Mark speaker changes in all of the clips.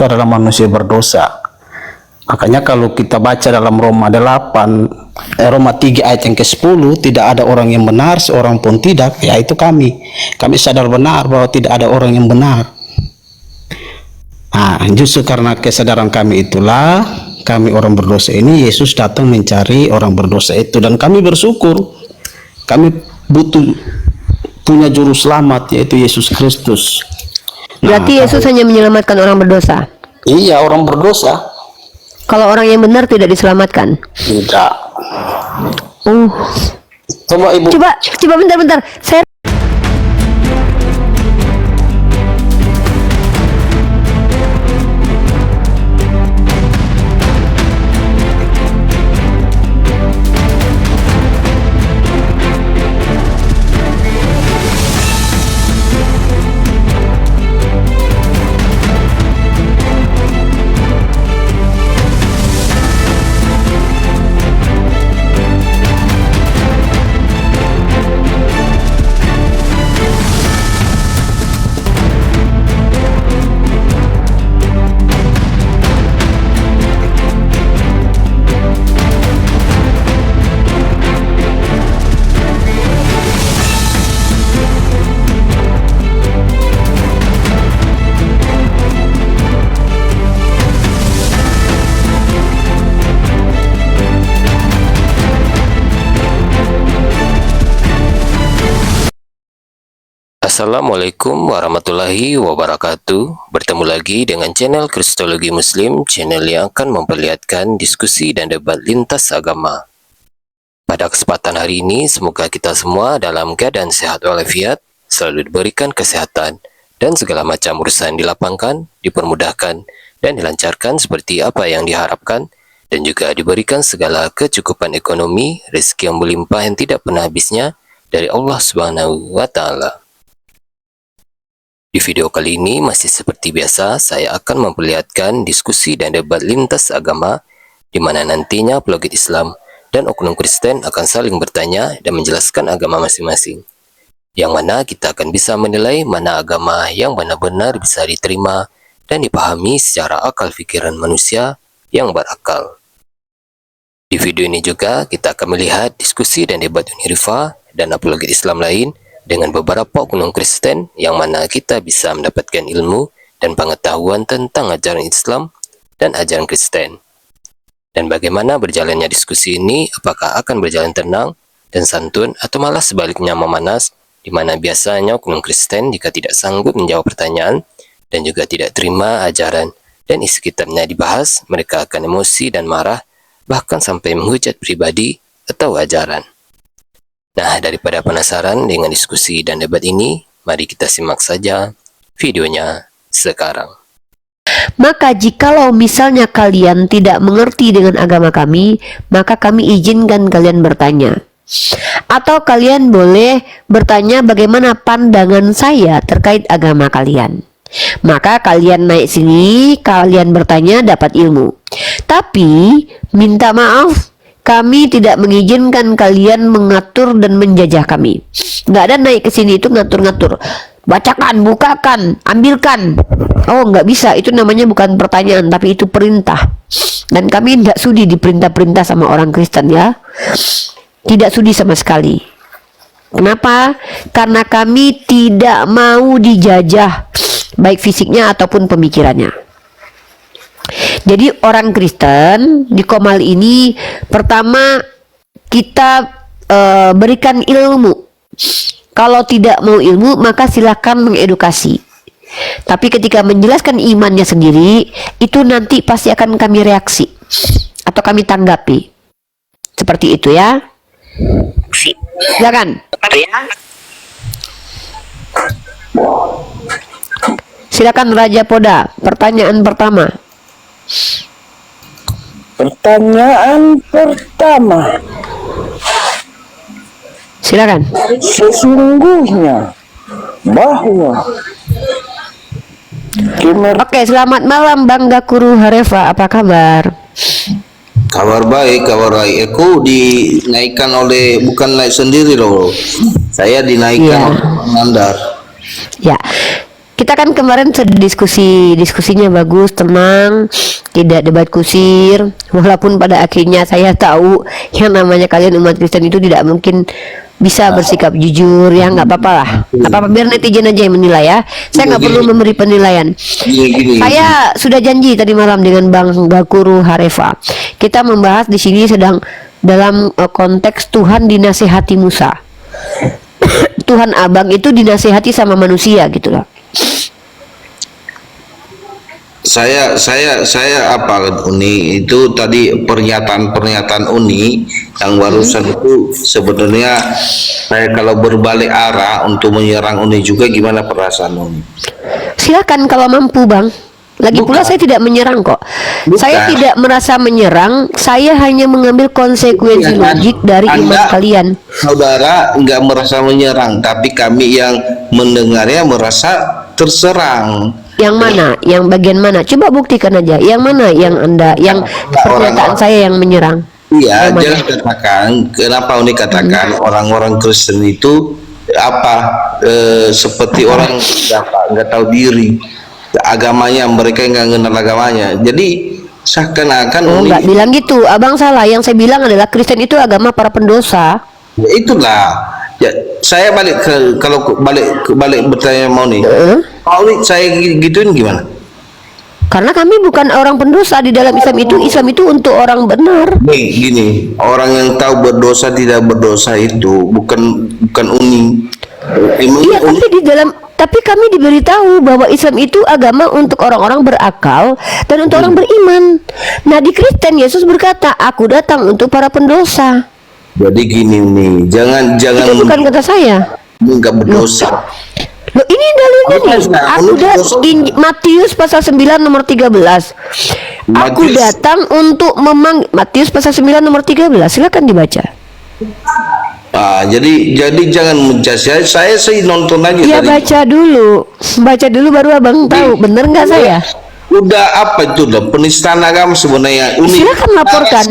Speaker 1: itu adalah manusia berdosa. Makanya kalau kita baca dalam Roma 3 ayat yang ke-10, tidak ada orang yang benar, seorang pun tidak, yaitu kami. Kami sadar benar bahwa tidak ada orang yang benar. Nah, justru karena kesadaran kami itulah, kami orang berdosa ini, Yesus datang mencari orang berdosa itu, dan kami bersyukur. Kami butuh punya juru selamat, yaitu Yesus Kristus.
Speaker 2: Berarti Yesus hanya menyelamatkan orang berdosa?
Speaker 1: Iya, orang berdosa.
Speaker 2: Kalau orang yang benar tidak diselamatkan?
Speaker 1: Tidak. Coba Ibu.
Speaker 2: Coba bentar. Saya
Speaker 3: Assalamualaikum warahmatullahi wabarakatuh. Bertemu lagi dengan channel Kristologi Muslim, channel yang akan memperlihatkan diskusi dan debat lintas agama. Pada kesempatan hari ini, semoga kita semua dalam keadaan sehat walafiat, selalu diberikan kesehatan, dan segala macam urusan dilapangkan, dipermudahkan, dan dilancarkan seperti apa yang diharapkan, dan juga diberikan segala kecukupan ekonomi, rezeki yang berlimpah yang tidak pernah habisnya dari Allah Subhanahu wa Ta'ala. Di video kali ini masih seperti biasa, saya akan memperlihatkan diskusi dan debat lintas agama, di mana nantinya apologet Islam dan oknum Kristen akan saling bertanya dan menjelaskan agama masing-masing. Yang mana kita akan bisa menilai mana agama yang benar-benar bisa diterima dan dipahami secara akal pikiran manusia yang berakal. Di video ini juga kita akan melihat diskusi dan debat Unirifa dan apologet Islam lain dengan beberapa oknum Kristen, yang mana kita bisa mendapatkan ilmu dan pengetahuan tentang ajaran Islam dan ajaran Kristen. Dan bagaimana berjalannya diskusi ini, apakah akan berjalan tenang dan santun atau malah sebaliknya memanas, di mana biasanya oknum Kristen jika tidak sanggup menjawab pertanyaan dan juga tidak terima ajaran dan isi kitabnya dibahas, mereka akan emosi dan marah, bahkan sampai menghujat pribadi atau ajaran. Nah, daripada penasaran dengan diskusi dan debat ini, mari kita simak saja videonya sekarang.
Speaker 2: Maka jikalau misalnya kalian tidak mengerti dengan agama kami, maka kami izinkan kalian bertanya. Atau kalian boleh bertanya bagaimana pandangan saya terkait agama kalian. Maka kalian naik sini, kalian bertanya, dapat ilmu. Tapi minta maaf, kami tidak mengizinkan kalian mengatur dan menjajah kami. Nggak ada naik ke sini itu ngatur-ngatur. Bacakan, bukakan, ambilkan. Oh, nggak bisa. Itu namanya bukan pertanyaan, tapi itu perintah. Dan kami tidak sudi diperintah-perintah sama orang Kristen, ya. Tidak sudi sama sekali. Kenapa? Karena kami tidak mau dijajah, baik fisiknya ataupun pemikirannya. Jadi orang Kristen di Komal ini, pertama kita berikan ilmu. Kalau tidak mau ilmu, maka silakan mengedukasi. Tapi ketika menjelaskan imannya sendiri, itu nanti pasti akan kami reaksi atau kami tanggapi. Seperti itu, ya. Silakan. Silakan Raja Poda, pertanyaan pertama.
Speaker 4: Pertanyaan pertama,
Speaker 2: Silakan.
Speaker 4: sesungguhnya bahwa
Speaker 2: Oke, selamat malam Bang Gakuru Harefa, apa kabar?
Speaker 1: Kabar baik. Aku dinaikkan oleh, bukan naik sendiri loh. Saya dinaikkan oleh Mandar.
Speaker 2: Ya, Kita kan kemarin sudah diskusinya bagus, tenang, tidak debat kusir. Walaupun pada akhirnya saya tahu yang namanya kalian umat Kristen itu tidak mungkin bisa bersikap jujur, ya nggak apa-apa lah. Nggak apa-apa, biar netizen aja yang menilai ya. Saya nggak perlu memberi penilaian. Saya sudah janji tadi malam dengan Bang Gakuru Harefa. Kita membahas di sini sedang dalam konteks Tuhan dinasehati Musa. Tuhan Abang itu dinasehati sama manusia gitu loh.
Speaker 5: Saya apa Uni itu tadi pernyataan Uni yang barusan itu sebenarnya saya kalau berbalik arah untuk menyerang Uni juga, gimana perasaan Uni?
Speaker 2: Silakan kalau mampu Bang. Lagi pula saya tidak menyerang kok. Saya tidak merasa menyerang, saya hanya mengambil konsekuensi logik dari iman kalian.
Speaker 5: Saudara nggak merasa menyerang, tapi kami yang mendengarnya merasa terserang.
Speaker 2: Yang mana? Yang bagian mana? Coba buktikan aja. Yang mana yang Anda, yang pernyataan saya yang menyerang?
Speaker 5: Iya, jangan katakan. Kenapa Uni katakan orang-orang Kristen itu seperti orang nggak tahu diri agamanya, mereka nggak kenal agamanya. Jadi seakan-akan
Speaker 2: nggak bilang gitu, Abang salah. Yang saya bilang adalah Kristen itu agama para pendosa.
Speaker 5: Ya, itulah. Ya, saya balik bertanya mau nih. Kalau saya gituin gimana?
Speaker 2: Karena kami bukan orang pendosa di dalam Islam itu untuk orang benar.
Speaker 5: Nih, gini, orang yang tahu berdosa tidak berdosa itu bukan Uni.
Speaker 2: Iya, tapi kami diberitahu bahwa Islam itu agama untuk orang-orang berakal dan untuk orang beriman. Nah, di Kristen Yesus berkata, "Aku datang untuk para pendosa."
Speaker 5: Jadi gini nih, jangan
Speaker 2: Itu bukan kata saya.
Speaker 5: Enggak berdosa.
Speaker 2: Loh, ini dalilnya nih. Matius pasal 9 nomor 13. Aku datang untuk Matius pasal 9 nomor 13. Silakan dibaca.
Speaker 5: Jadi jangan menjudge. Saya sih nonton aja
Speaker 2: ya
Speaker 5: tadi. Baca dulu baru Abang tahu bener nggak saya. Udah apa itu udah penistaan agama sebenarnya.
Speaker 2: Silakan laporkan.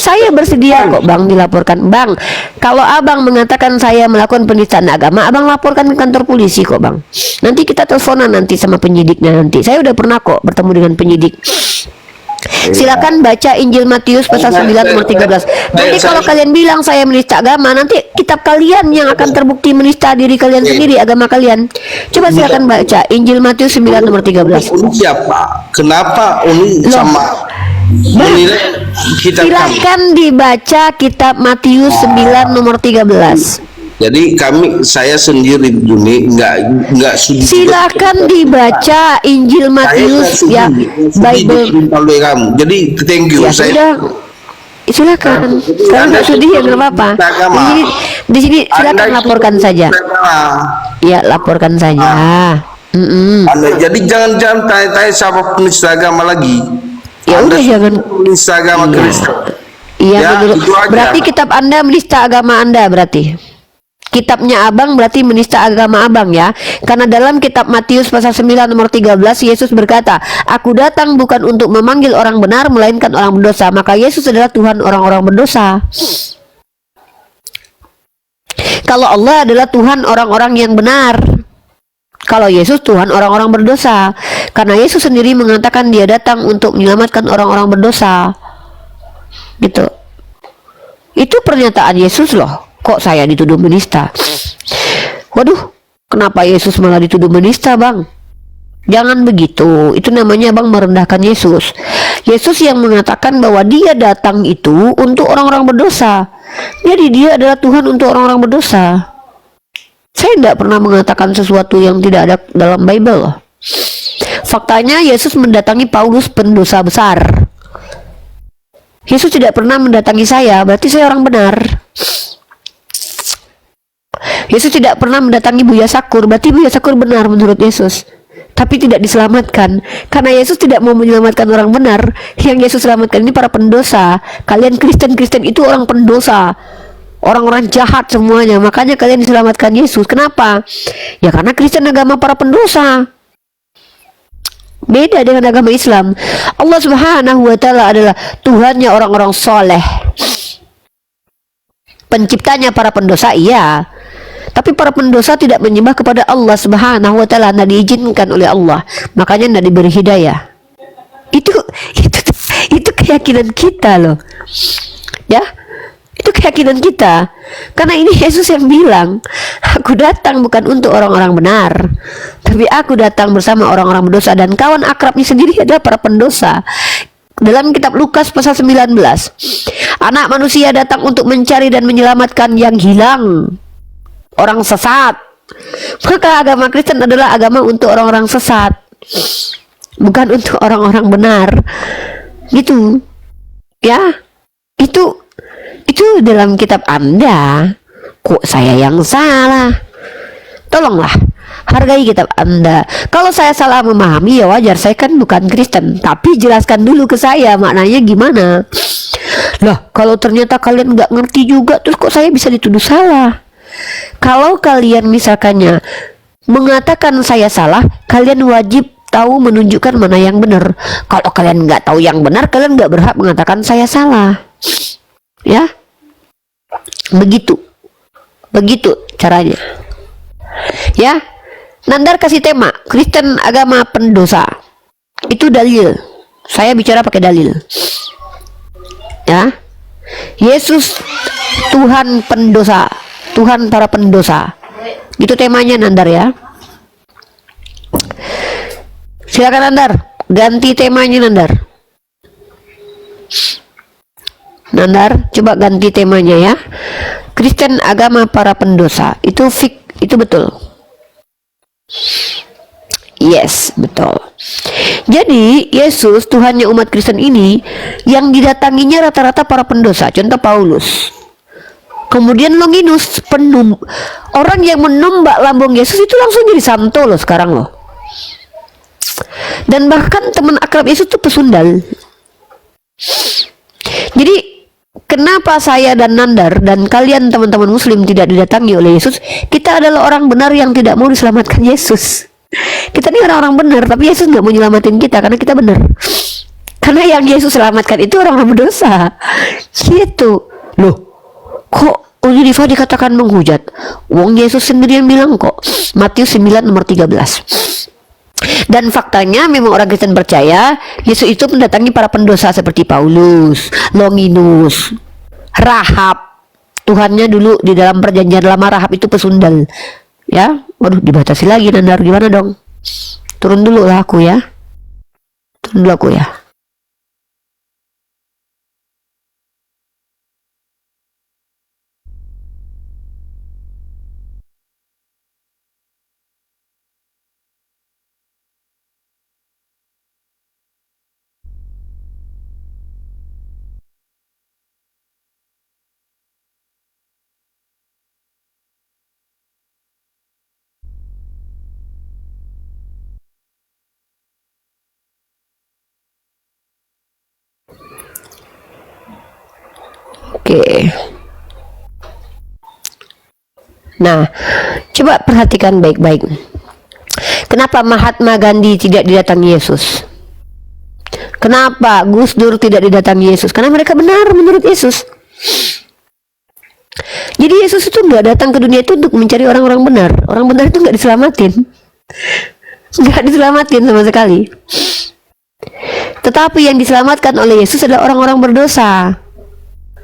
Speaker 2: Saya bersedia kok Bang dilaporkan. Bang, kalau Abang mengatakan saya melakukan penistaan agama, Abang laporkan ke kantor polisi kok Bang. Nanti kita teleponan nanti sama penyidiknya nanti. Saya udah pernah kok bertemu dengan penyidik. Silakan baca Injil Matius pasal 9 nomor 13. Nanti kalau kalian bilang saya menista agama, nanti kitab kalian yang akan terbukti menista diri kalian sendiri, agama kalian. Coba silakan baca Injil Matius 9 nomor 13.
Speaker 5: Siapa? Kenapa Uni sama
Speaker 2: silakan dibaca kitab Matius 9 nomor 13.
Speaker 5: Jadi saya sendiri Juni nggak sudi.
Speaker 2: Silakan dibaca Injil Matius ya Bible
Speaker 5: oleh kamu. Jadi thank you.
Speaker 2: Ya sudah. Silakan. Kalau nggak sudi ya nggak apa-apa. Di sini silakan laporkan saja. Ya laporkan saja.
Speaker 5: Jadi jangan tanya-tanya siapa penista agama lagi.
Speaker 2: Ya udah jangan
Speaker 5: penista agama Kristen.
Speaker 2: Iya menurut. Berarti kitab Anda menista agama Anda berarti. Kitabnya Abang berarti menista agama Abang ya. Karena dalam kitab Matius pasal 9 nomor 13 Yesus berkata, "Aku datang bukan untuk memanggil orang benar melainkan orang berdosa." Maka Yesus adalah Tuhan orang-orang berdosa. Kalau Allah adalah Tuhan orang-orang yang benar, kalau Yesus Tuhan orang-orang berdosa. Karena Yesus sendiri mengatakan dia datang untuk menyelamatkan orang-orang berdosa. Gitu. Itu pernyataan Yesus loh. Kok saya dituduh menista? Waduh, kenapa Yesus malah dituduh menista Bang? Jangan begitu, itu namanya Bang merendahkan Yesus. Yesus yang mengatakan bahwa dia datang itu untuk orang-orang berdosa. Jadi dia adalah Tuhan untuk orang-orang berdosa. Saya tidak pernah mengatakan sesuatu yang tidak ada dalam Bible loh. Faktanya Yesus mendatangi Paulus pendosa besar. Yesus tidak pernah mendatangi saya, berarti saya orang benar. Yesus tidak pernah mendatangi Buya Sakur, berarti Buya Sakur benar menurut Yesus, tapi tidak diselamatkan. Karena Yesus tidak mau menyelamatkan orang benar, yang Yesus selamatkan ini para pendosa. Kalian Kristen itu orang pendosa, orang-orang jahat semuanya. Makanya kalian diselamatkan Yesus. Kenapa? Ya karena Kristen agama para pendosa. Beda dengan agama Islam. Allah Subhanahu wa Ta'ala adalah Tuhannya orang-orang soleh, penciptanya para pendosa, iya. Tapi para pendosa tidak menyembah kepada Allah Subhanahu wa taala, tidak diizinkan oleh Allah. Makanya tidak diberi hidayah. Itu keyakinan kita loh. Ya. Itu keyakinan kita. Karena ini Yesus yang bilang, aku datang bukan untuk orang-orang benar, tapi aku datang bersama orang-orang berdosa, dan kawan akrabnya sendiri adalah para pendosa. Dalam kitab Lukas pasal 19, Anak Manusia datang untuk mencari dan menyelamatkan yang hilang, orang sesat. Maka agama Kristen adalah agama untuk orang-orang sesat, bukan untuk orang-orang benar. Gitu. Ya. Itu dalam kitab Anda. Kok saya yang salah? Tolonglah hargai kitab Anda. Kalau saya salah memahami ya wajar, saya kan bukan Kristen. Tapi jelaskan dulu ke saya maknanya gimana. Lah kalau ternyata kalian nggak ngerti juga, terus kok saya bisa dituduh salah? Kalau kalian misalkannya mengatakan saya salah, kalian wajib tahu menunjukkan mana yang benar. Kalau kalian nggak tahu yang benar, kalian nggak berhak mengatakan saya salah. Ya, begitu caranya. Ya, Nandar kasih tema Kristen agama pendosa. Itu dalil. Saya bicara pakai dalil. Ya, Yesus Tuhan pendosa, Tuhan para pendosa. Itu temanya Nandar ya. Silakan Nandar, ganti temanya Nandar. Nandar, coba ganti temanya ya. Kristen agama para pendosa. Itu betul. Yes, betul. Jadi Yesus Tuhannya umat Kristen ini yang didatanginya rata-rata para pendosa. Contoh Paulus. Kemudian Longinus, orang yang menumbak lambung Yesus itu langsung jadi santo loh sekarang loh. Dan bahkan teman akrab Yesus itu pesundal. Jadi kenapa saya dan Nandar dan kalian teman-teman muslim tidak didatangi oleh Yesus? Kita adalah orang benar yang tidak mau diselamatkan Yesus. Kita ini orang-orang benar, tapi Yesus nggak mau nyelamatin kita karena kita benar. Karena yang Yesus selamatkan itu orang-orang berdosa. Gitu. Loh, kok Unidiva dikatakan menghujat? Wong Yesus sendiri yang bilang kok. Matius 9 nomor 13. Dan faktanya memang orang Kristen percaya Yesus itu mendatangi para pendosa seperti Paulus, Longinus, Rahab. Tuhannya dulu di dalam perjanjian lama Rahab itu pesundal. Ya, waduh dibatasi lagi Nandar, gimana dong? Turun dulu lah aku ya. Turun dulu aku ya. Oke. Nah, coba perhatikan baik-baik. Kenapa Mahatma Gandhi tidak didatangi Yesus? Kenapa Gus Dur tidak didatangi Yesus? Karena mereka benar menurut Yesus. Jadi Yesus itu nggak datang ke dunia itu untuk mencari orang-orang benar. Orang benar itu nggak diselamatin. Nggak diselamatin sama sekali. Tetapi yang diselamatkan oleh Yesus adalah orang-orang berdosa.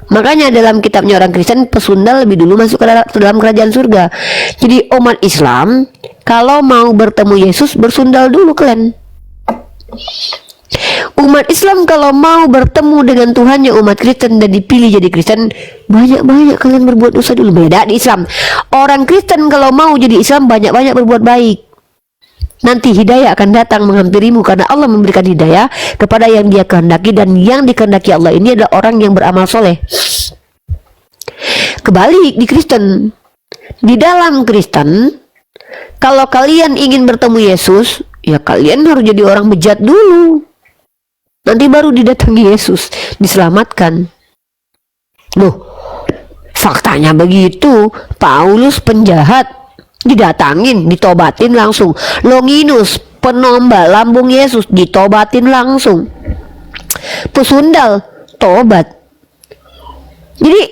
Speaker 2: Makanya dalam kitabnya orang Kristen, pesundal lebih dulu masuk ke dalam kerajaan surga. Jadi umat Islam kalau mau bertemu Yesus bersundal dulu kalian. Umat Islam kalau mau bertemu dengan Tuhannya umat Kristen dan dipilih jadi Kristen, banyak-banyak kalian berbuat dosa dulu. Beda di Islam. Orang Kristen kalau mau jadi Islam banyak-banyak berbuat baik. Nanti hidayah akan datang menghampirimu karena Allah memberikan hidayah kepada yang Dia kehendaki, dan yang dikehendaki Allah ini adalah orang yang beramal soleh. Kebalik di Kristen, di dalam Kristen, kalau kalian ingin bertemu Yesus, ya kalian harus jadi orang bejat dulu. Nanti baru didatangi Yesus, diselamatkan. Loh, faktanya begitu. Paulus penjahat didatangin, ditobatin langsung. Longinus penombak lambung Yesus, ditobatin langsung. Pesundal tobat. Jadi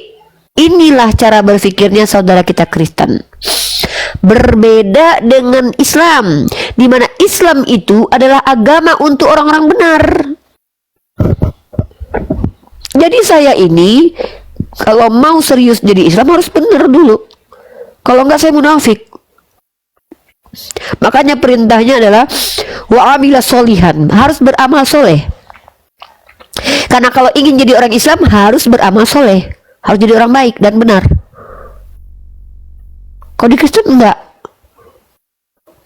Speaker 2: inilah cara berpikirnya saudara kita Kristen. Berbeda dengan Islam, di mana Islam itu adalah agama untuk orang-orang benar. Jadi saya ini kalau mau serius jadi Islam harus benar dulu. Kalau enggak saya munafik. Makanya perintahnya adalah wa amila solihan, harus beramal soleh. Karena kalau ingin jadi orang Islam harus beramal soleh, harus jadi orang baik dan benar. Kalau di Kristen enggak.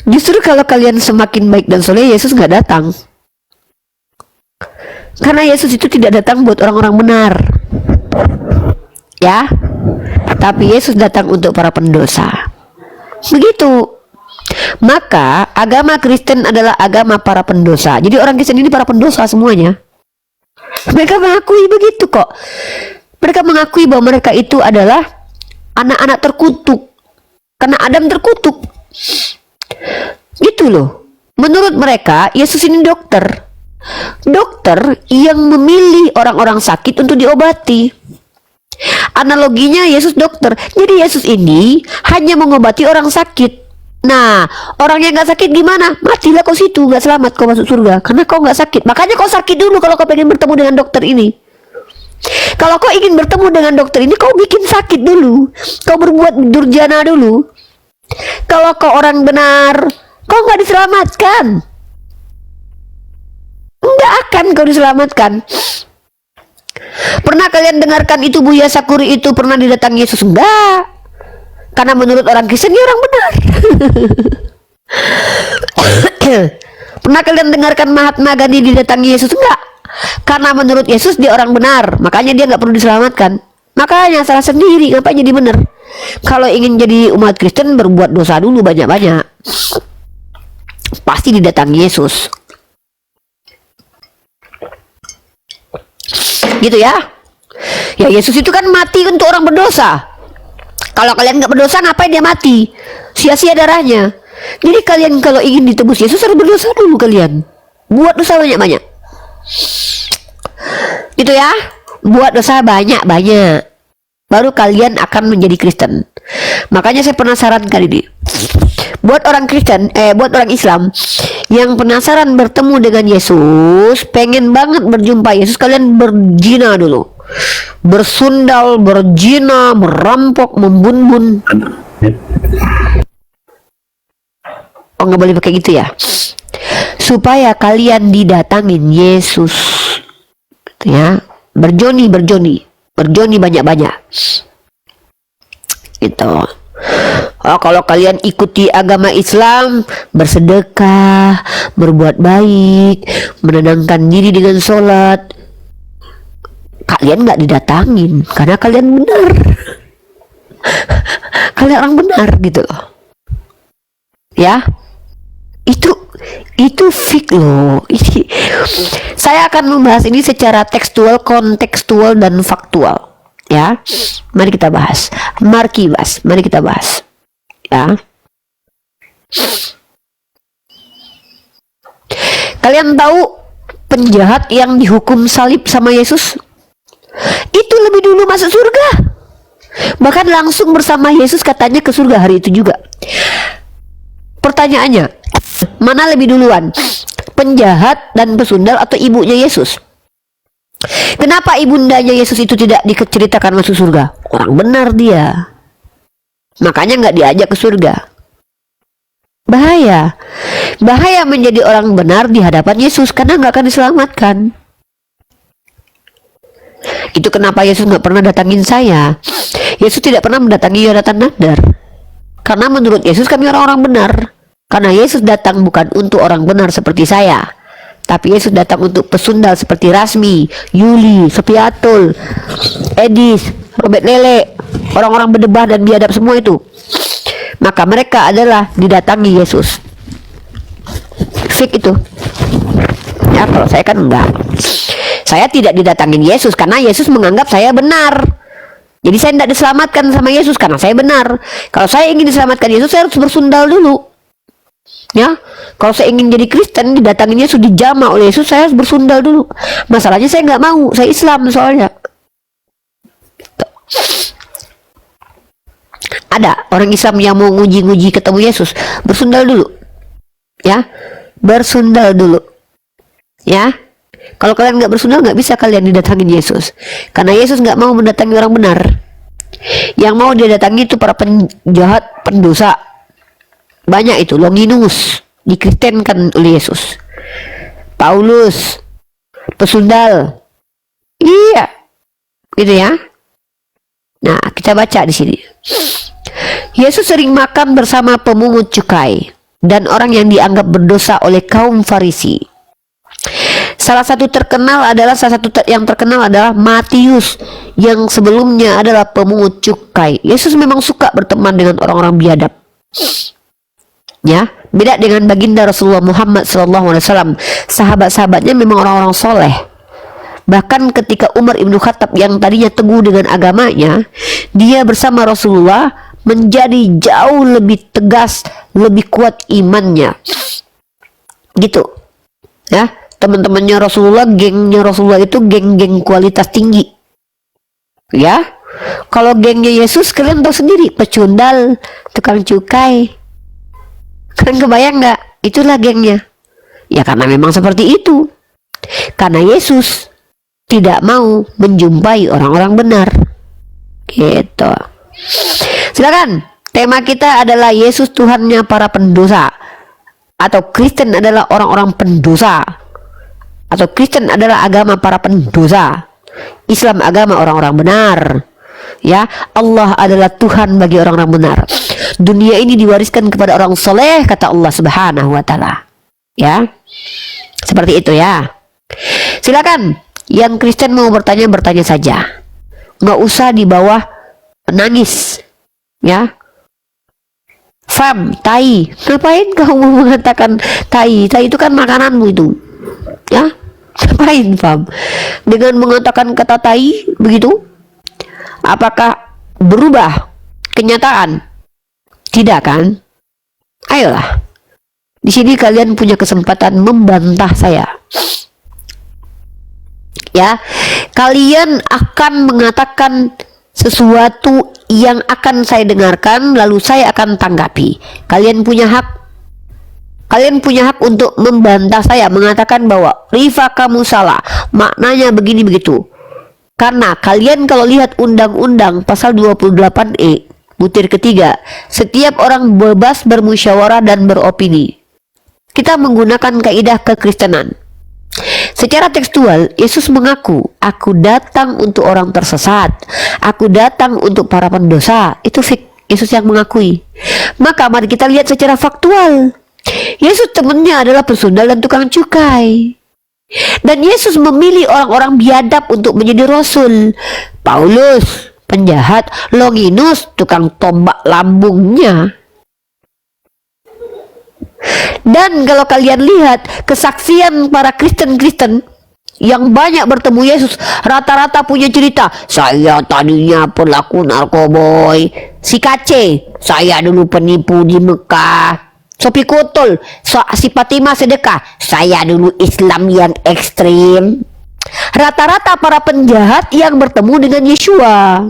Speaker 2: Justru kalau kalian semakin baik dan soleh, Yesus enggak datang. Karena Yesus itu tidak datang buat orang-orang benar, ya. Tapi Yesus datang untuk para pendosa. Begitu. Maka agama Kristen adalah agama para pendosa. Jadi orang Kristen ini para pendosa semuanya. Mereka mengakui begitu kok. Mereka mengakui bahwa mereka itu adalah anak-anak terkutuk. Karena Adam terkutuk. Gitu loh. Menurut mereka, Yesus ini dokter. Dokter yang memilih orang-orang sakit untuk diobati. Analoginya Yesus dokter. Jadi Yesus ini hanya mengobati orang sakit. Nah, orang yang gak sakit gimana? Matilah kau situ, gak selamat kau masuk surga. Karena kau gak sakit. Makanya kau sakit dulu kalau kau pengen bertemu dengan dokter ini. Kalau kau ingin bertemu dengan dokter ini, kau bikin sakit dulu. Kau berbuat durjana dulu. Kalau kau orang benar, kau nggak diselamatkan. Nggak akan kau diselamatkan. Pernah kalian dengarkan itu Buya Sakuri itu pernah didatangi Yesus? Enggak. Karena menurut orang Kristen dia orang benar. Pernah kalian dengarkan Mahatma Gandhi didatangi Yesus? Enggak. Karena menurut Yesus dia orang benar, makanya dia nggak perlu diselamatkan. Makanya salah sendiri, ngapain jadi benar? Kalau ingin jadi umat Kristen berbuat dosa dulu banyak-banyak, pasti didatangi Yesus. Gitu ya. Ya Yesus itu kan mati untuk orang berdosa. Kalau kalian nggak berdosa, ngapain dia mati? Sia-sia darahnya. Jadi kalian kalau ingin ditebus Yesus harus berdosa dulu kalian. Buat dosa banyak-banyak. Gitu ya. Buat dosa banyak-banyak, baru kalian akan menjadi Kristen. Makanya saya penasaran kali ini. Buat orang Kristen, buat orang Islam yang penasaran bertemu dengan Yesus, pengen banget berjumpa Yesus, kalian berzina dulu. Bersundal, berzina, merampok, membunbun. Oh, nggak boleh pakai gitu ya. Supaya kalian didatangin Yesus. Gitu ya. Berjoni banyak-banyak. Gitu. Oh, kalau kalian ikuti agama Islam, bersedekah, berbuat baik, menenangkan diri dengan sholat, kalian nggak didatangin karena kalian benar. Kalian orang benar gitu loh. Ya, itu fik loh. Saya akan membahas ini secara tekstual, kontekstual, dan faktual. Ya, mari kita bahas. Mari kita bahas. Ya. Kalian tahu penjahat yang dihukum salib sama Yesus itu lebih dulu masuk surga, bahkan langsung bersama Yesus katanya ke surga hari itu juga. Pertanyaannya, mana lebih duluan, penjahat dan pesundal atau ibunya Yesus? Kenapa ibundanya Yesus itu tidak diceritakan masuk surga? Orang benar dia, makanya nggak diajak ke surga. Bahaya menjadi orang benar di hadapan Yesus karena nggak akan diselamatkan. Itu kenapa Yesus nggak pernah datangin saya. Yesus tidak pernah mendatangi Yonatan Nadar, karena menurut Yesus kami orang-orang benar. Karena Yesus datang bukan untuk orang benar seperti saya, tapi Yesus datang untuk pesundal seperti Rasmi, Yuli, Sopiatul, Edis, Robert Lele, orang-orang berdebah dan biadab semua itu. Maka mereka adalah didatangi Yesus. Fik itu. Ya, kalau saya kan enggak. Saya tidak didatangin Yesus karena Yesus menganggap saya benar. Jadi saya tidak diselamatkan sama Yesus karena saya benar. Kalau saya ingin diselamatkan Yesus, saya harus bersundal dulu. Ya, kalau saya ingin jadi Kristen, didatangin Yesus, dijamah oleh Yesus, saya harus bersundal dulu. Masalahnya saya nggak mau, saya Islam soalnya. Ada orang Islam yang mau nguji-nguji ketemu Yesus, bersundal dulu. Ya, bersundal dulu. Ya, kalau kalian nggak bersundal, nggak bisa kalian didatangin Yesus, karena Yesus nggak mau mendatangi orang benar. Yang mau dia datangi itu para penjahat, pendosa. Banyak itu. Longinus dikristenkan oleh Yesus, Paulus pesundal. Iya, gitu ya. Nah, kita baca di sini. Yesus sering makan bersama pemungut cukai dan orang yang dianggap berdosa oleh kaum Farisi. Salah satu yang terkenal adalah Matius, yang sebelumnya adalah pemungut cukai. Yesus memang suka berteman dengan orang-orang biadab. Ya, beda dengan baginda Rasulullah Muhammad SAW. Sahabat-sahabatnya memang orang-orang soleh. Bahkan ketika Umar ibnu Khattab yang tadinya teguh dengan agamanya, dia bersama Rasulullah menjadi jauh lebih tegas, lebih kuat imannya. Gitu. Ya, teman-temannya Rasulullah, gengnya Rasulullah itu geng-geng kualitas tinggi. Ya, kalau gengnya Yesus kalian tahu sendiri, pecundal, tukang cukai. Kalian kebayang nggak? Itulah gengnya. Ya karena memang seperti itu. Karena Yesus tidak mau menjumpai orang-orang benar. Gitu. Silakan. Tema kita adalah Yesus Tuhannya para pendosa, atau Kristen adalah orang-orang pendosa, atau Kristen adalah agama para pendosa, Islam agama orang-orang benar. Ya, Allah adalah Tuhan bagi orang-orang benar. Dunia ini diwariskan kepada orang soleh, kata Allah Subhanahu wa Ta'ala. Ya, seperti itu ya. Silakan, yang Kristen mau bertanya, bertanya saja. Nggak usah di bawah nangis. Ya, Fam, tai, ngapain kamu mengatakan tai? Tai itu kan makananmu itu. Ya, ngapain Fam dengan mengatakan kata tai begitu? Apakah berubah kenyataan? Tidak kan? Ayolah, di sini kalian punya kesempatan membantah saya. Ya, kalian akan mengatakan sesuatu yang akan saya dengarkan, lalu saya akan tanggapi. Kalian punya hak. Kalian punya hak untuk membantah saya, mengatakan bahwa Rifa kamu salah, maknanya begini begitu. Karena kalian kalau lihat undang-undang pasal 28E butir ketiga, setiap orang bebas bermusyawarah dan beropini. Kita menggunakan kaidah kekristenan. Secara tekstual, Yesus mengaku, aku datang untuk orang tersesat, aku datang untuk para pendosa. Itu Yesus yang mengakui. Maka mari kita lihat secara faktual. Yesus temannya adalah pesundal dan tukang cukai. Dan Yesus memilih orang-orang biadab untuk menjadi rasul. Paulus, penjahat. Longinus, tukang tombak lambungnya. Dan kalau kalian lihat kesaksian para Kristen-Kristen yang banyak bertemu Yesus, rata-rata punya cerita. Saya tadinya pelaku narkoboy. Si Kace, saya dulu penipu di Mekah. Sopi Kotul, si Fatimah sedekah, saya dulu Islam yang ekstrim. Rata-rata para penjahat yang bertemu dengan Yeshua.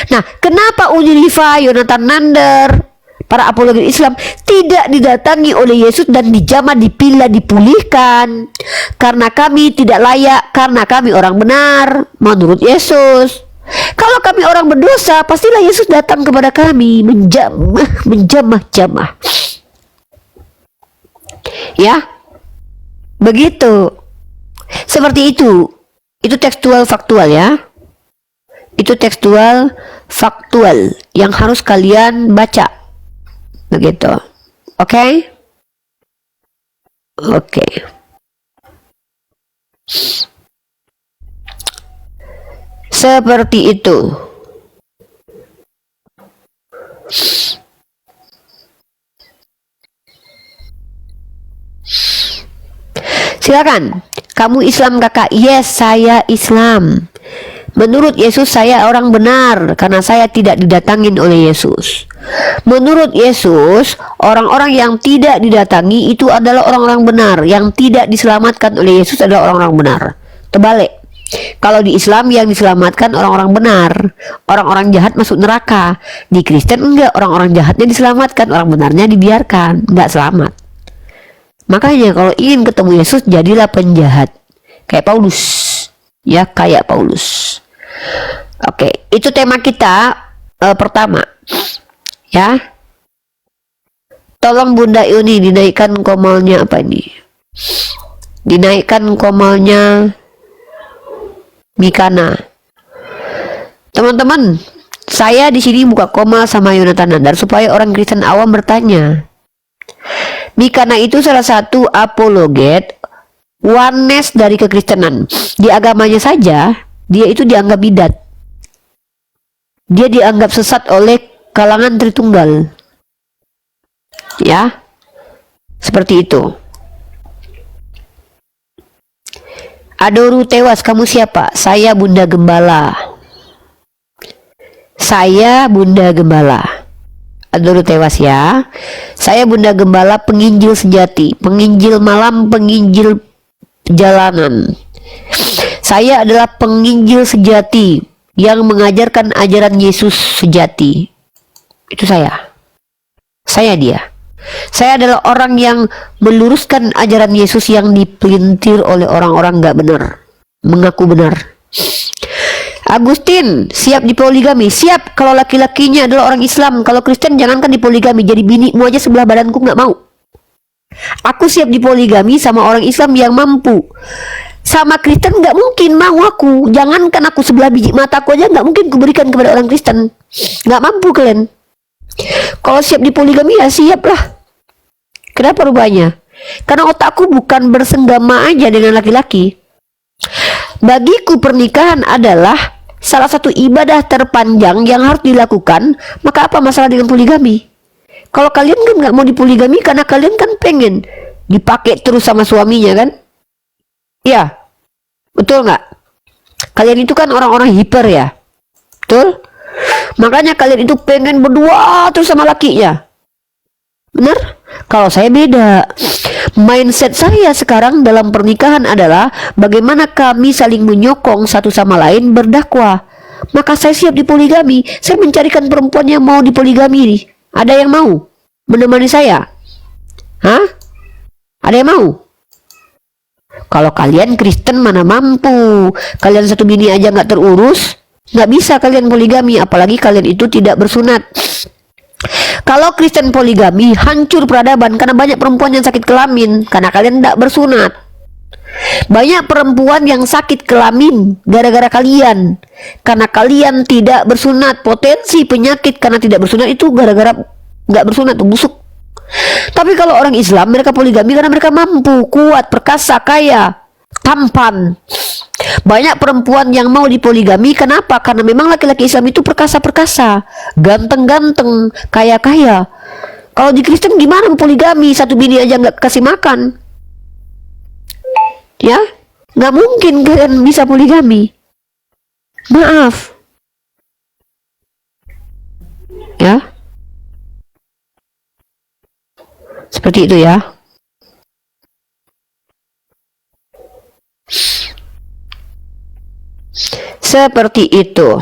Speaker 2: Nah, kenapa Unilifa, Yonatan Nander, para apologet Islam tidak didatangi oleh Yesus dan dijamah, dipilih, dipulihkan? Karena kami tidak layak, karena kami orang benar menurut Yesus. Kalau kami orang berdosa, pastilah Yesus datang kepada kami, menjamah-jamah. Ya, begitu. Seperti itu. Itu tekstual faktual ya. Itu tekstual faktual yang harus kalian baca. Begitu. Oke? Oke. Seperti itu. Silakan. Kamu Islam kakak? Yes, saya Islam. Menurut Yesus saya orang benar karena saya tidak didatangin oleh Yesus. Menurut Yesus, orang-orang yang tidak didatangi itu adalah orang-orang benar. Yang tidak diselamatkan oleh Yesus adalah orang-orang benar. Terbalik. Kalau di Islam yang diselamatkan orang-orang benar, orang-orang jahat masuk neraka. Di Kristen enggak, orang-orang jahatnya diselamatkan, orang benarnya dibiarkan, enggak selamat. Makanya kalau ingin ketemu Yesus, jadilah penjahat kayak Paulus, ya, kayak Paulus. Oke, itu tema kita pertama, ya. Tolong Bunda Yuni dinaikkan komalnya, apa ini? Dinaikkan komalnya Mikana. Teman-teman, saya di sini buka komal sama Yonatan Nandar supaya orang Kristen awam bertanya. Mikana itu salah satu apologet oneness dari kekristenan. Di agamanya saja, dia itu dianggap bidat. Dia dianggap sesat oleh kalangan Tritunggal. Ya, seperti itu. Adoru tewas, kamu siapa? Saya Bunda Gembala. Saya Bunda Gembala. Adoru tewas ya. Saya Bunda Gembala, penginjil sejati, penginjil malam, penginjil jalanan. Saya adalah penginjil sejati yang mengajarkan ajaran Yesus sejati. Itu saya. Saya dia. Saya adalah orang yang meluruskan ajaran Yesus yang dipelintir oleh orang-orang gak benar, mengaku benar. Agustin, siap dipoligami? Siap kalau laki-lakinya adalah orang Islam. Kalau Kristen jangankan dipoligami, jadi binimu aja sebelah badanku gak mau. Aku siap dipoligami sama orang Islam yang mampu. Sama Kristen gak mungkin mau aku. Jangankan aku sebelah biji mataku aja gak mungkin kuberikan kepada orang Kristen. Gak mampu kalian. Kalau siap dipoligami ya siap lah. Kenapa rupanya? Karena otakku bukan bersenggama aja dengan laki-laki. Bagiku pernikahan adalah salah satu ibadah terpanjang yang harus dilakukan. Maka apa masalah dengan poligami? Kalau kalian kan nggak mau dipoligami karena kalian kan pengen dipakai terus sama suaminya kan? Ya, betul nggak? Kalian itu kan orang-orang hiper ya, betul? Makanya kalian itu pengen berdua terus sama lakinya. Bener? Kalau saya beda. Mindset saya sekarang dalam pernikahan adalah bagaimana kami saling menyokong satu sama lain berdakwah. Maka saya siap dipoligami. Saya mencarikan perempuan yang mau dipoligami nih. Ada yang mau menemani saya? Hah? Ada yang mau? Kalau kalian Kristen mana mampu. Kalian satu bini aja nggak terurus, nggak bisa kalian poligami. Apalagi kalian itu tidak bersunat. Kalau Kristen poligami, hancur peradaban karena banyak perempuan yang sakit kelamin karena kalian tidak bersunat. Banyak perempuan yang sakit kelamin gara-gara kalian karena kalian tidak bersunat. Potensi penyakit karena tidak bersunat itu gara-gara nggak bersunat, tuh busuk. Tapi kalau orang Islam, mereka poligami karena mereka mampu, kuat, perkasa, kaya, tampan. Banyak perempuan yang mau dipoligami, kenapa? Karena memang laki-laki Islam itu perkasa-perkasa, ganteng-ganteng, kaya-kaya. Kalau di Kristen gimana poligami? Satu bini aja nggak kasih makan, ya? Nggak mungkin kalian bisa poligami. Maaf, ya? Seperti itu ya. Seperti itu.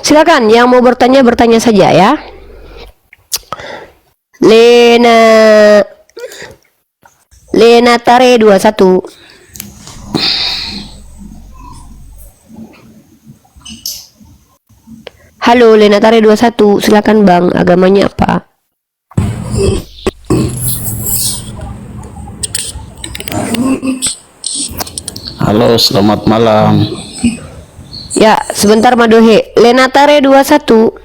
Speaker 2: Silakan yang mau bertanya saja ya. Lena Tare 21. Halo Lena Tare 21, silakan Bang, agamanya apa?
Speaker 1: Halo, selamat malam.
Speaker 2: Ya, sebentar Madohe. Lena Tare 21.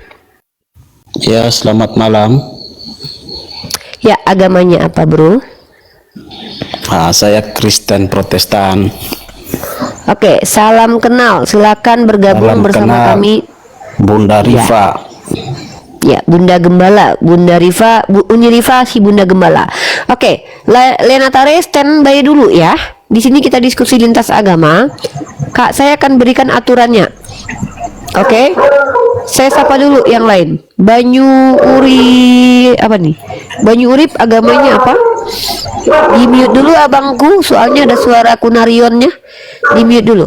Speaker 1: Ya, selamat malam.
Speaker 2: Ya, agamanya apa, Bro?
Speaker 1: Saya Kristen Protestan.
Speaker 2: Oke, salam kenal. Silakan bergabung
Speaker 1: Salam
Speaker 2: bersama
Speaker 1: kenal.
Speaker 2: kami.
Speaker 1: Bunda Rifa.
Speaker 2: Ya, Bunda Gembala, Bunda Rifa, Uni Rifa si Bunda Gembala. Oke, Lena Tare stand by dulu ya. di sini kita diskusi lintas agama. Kak, saya akan berikan aturannya. Oke, saya sapa dulu yang lain. Banyu Urip apa nih? Banyu Urip agamanya apa? Di mute dulu abangku, soalnya ada suara kunarionnya. Di mute dulu.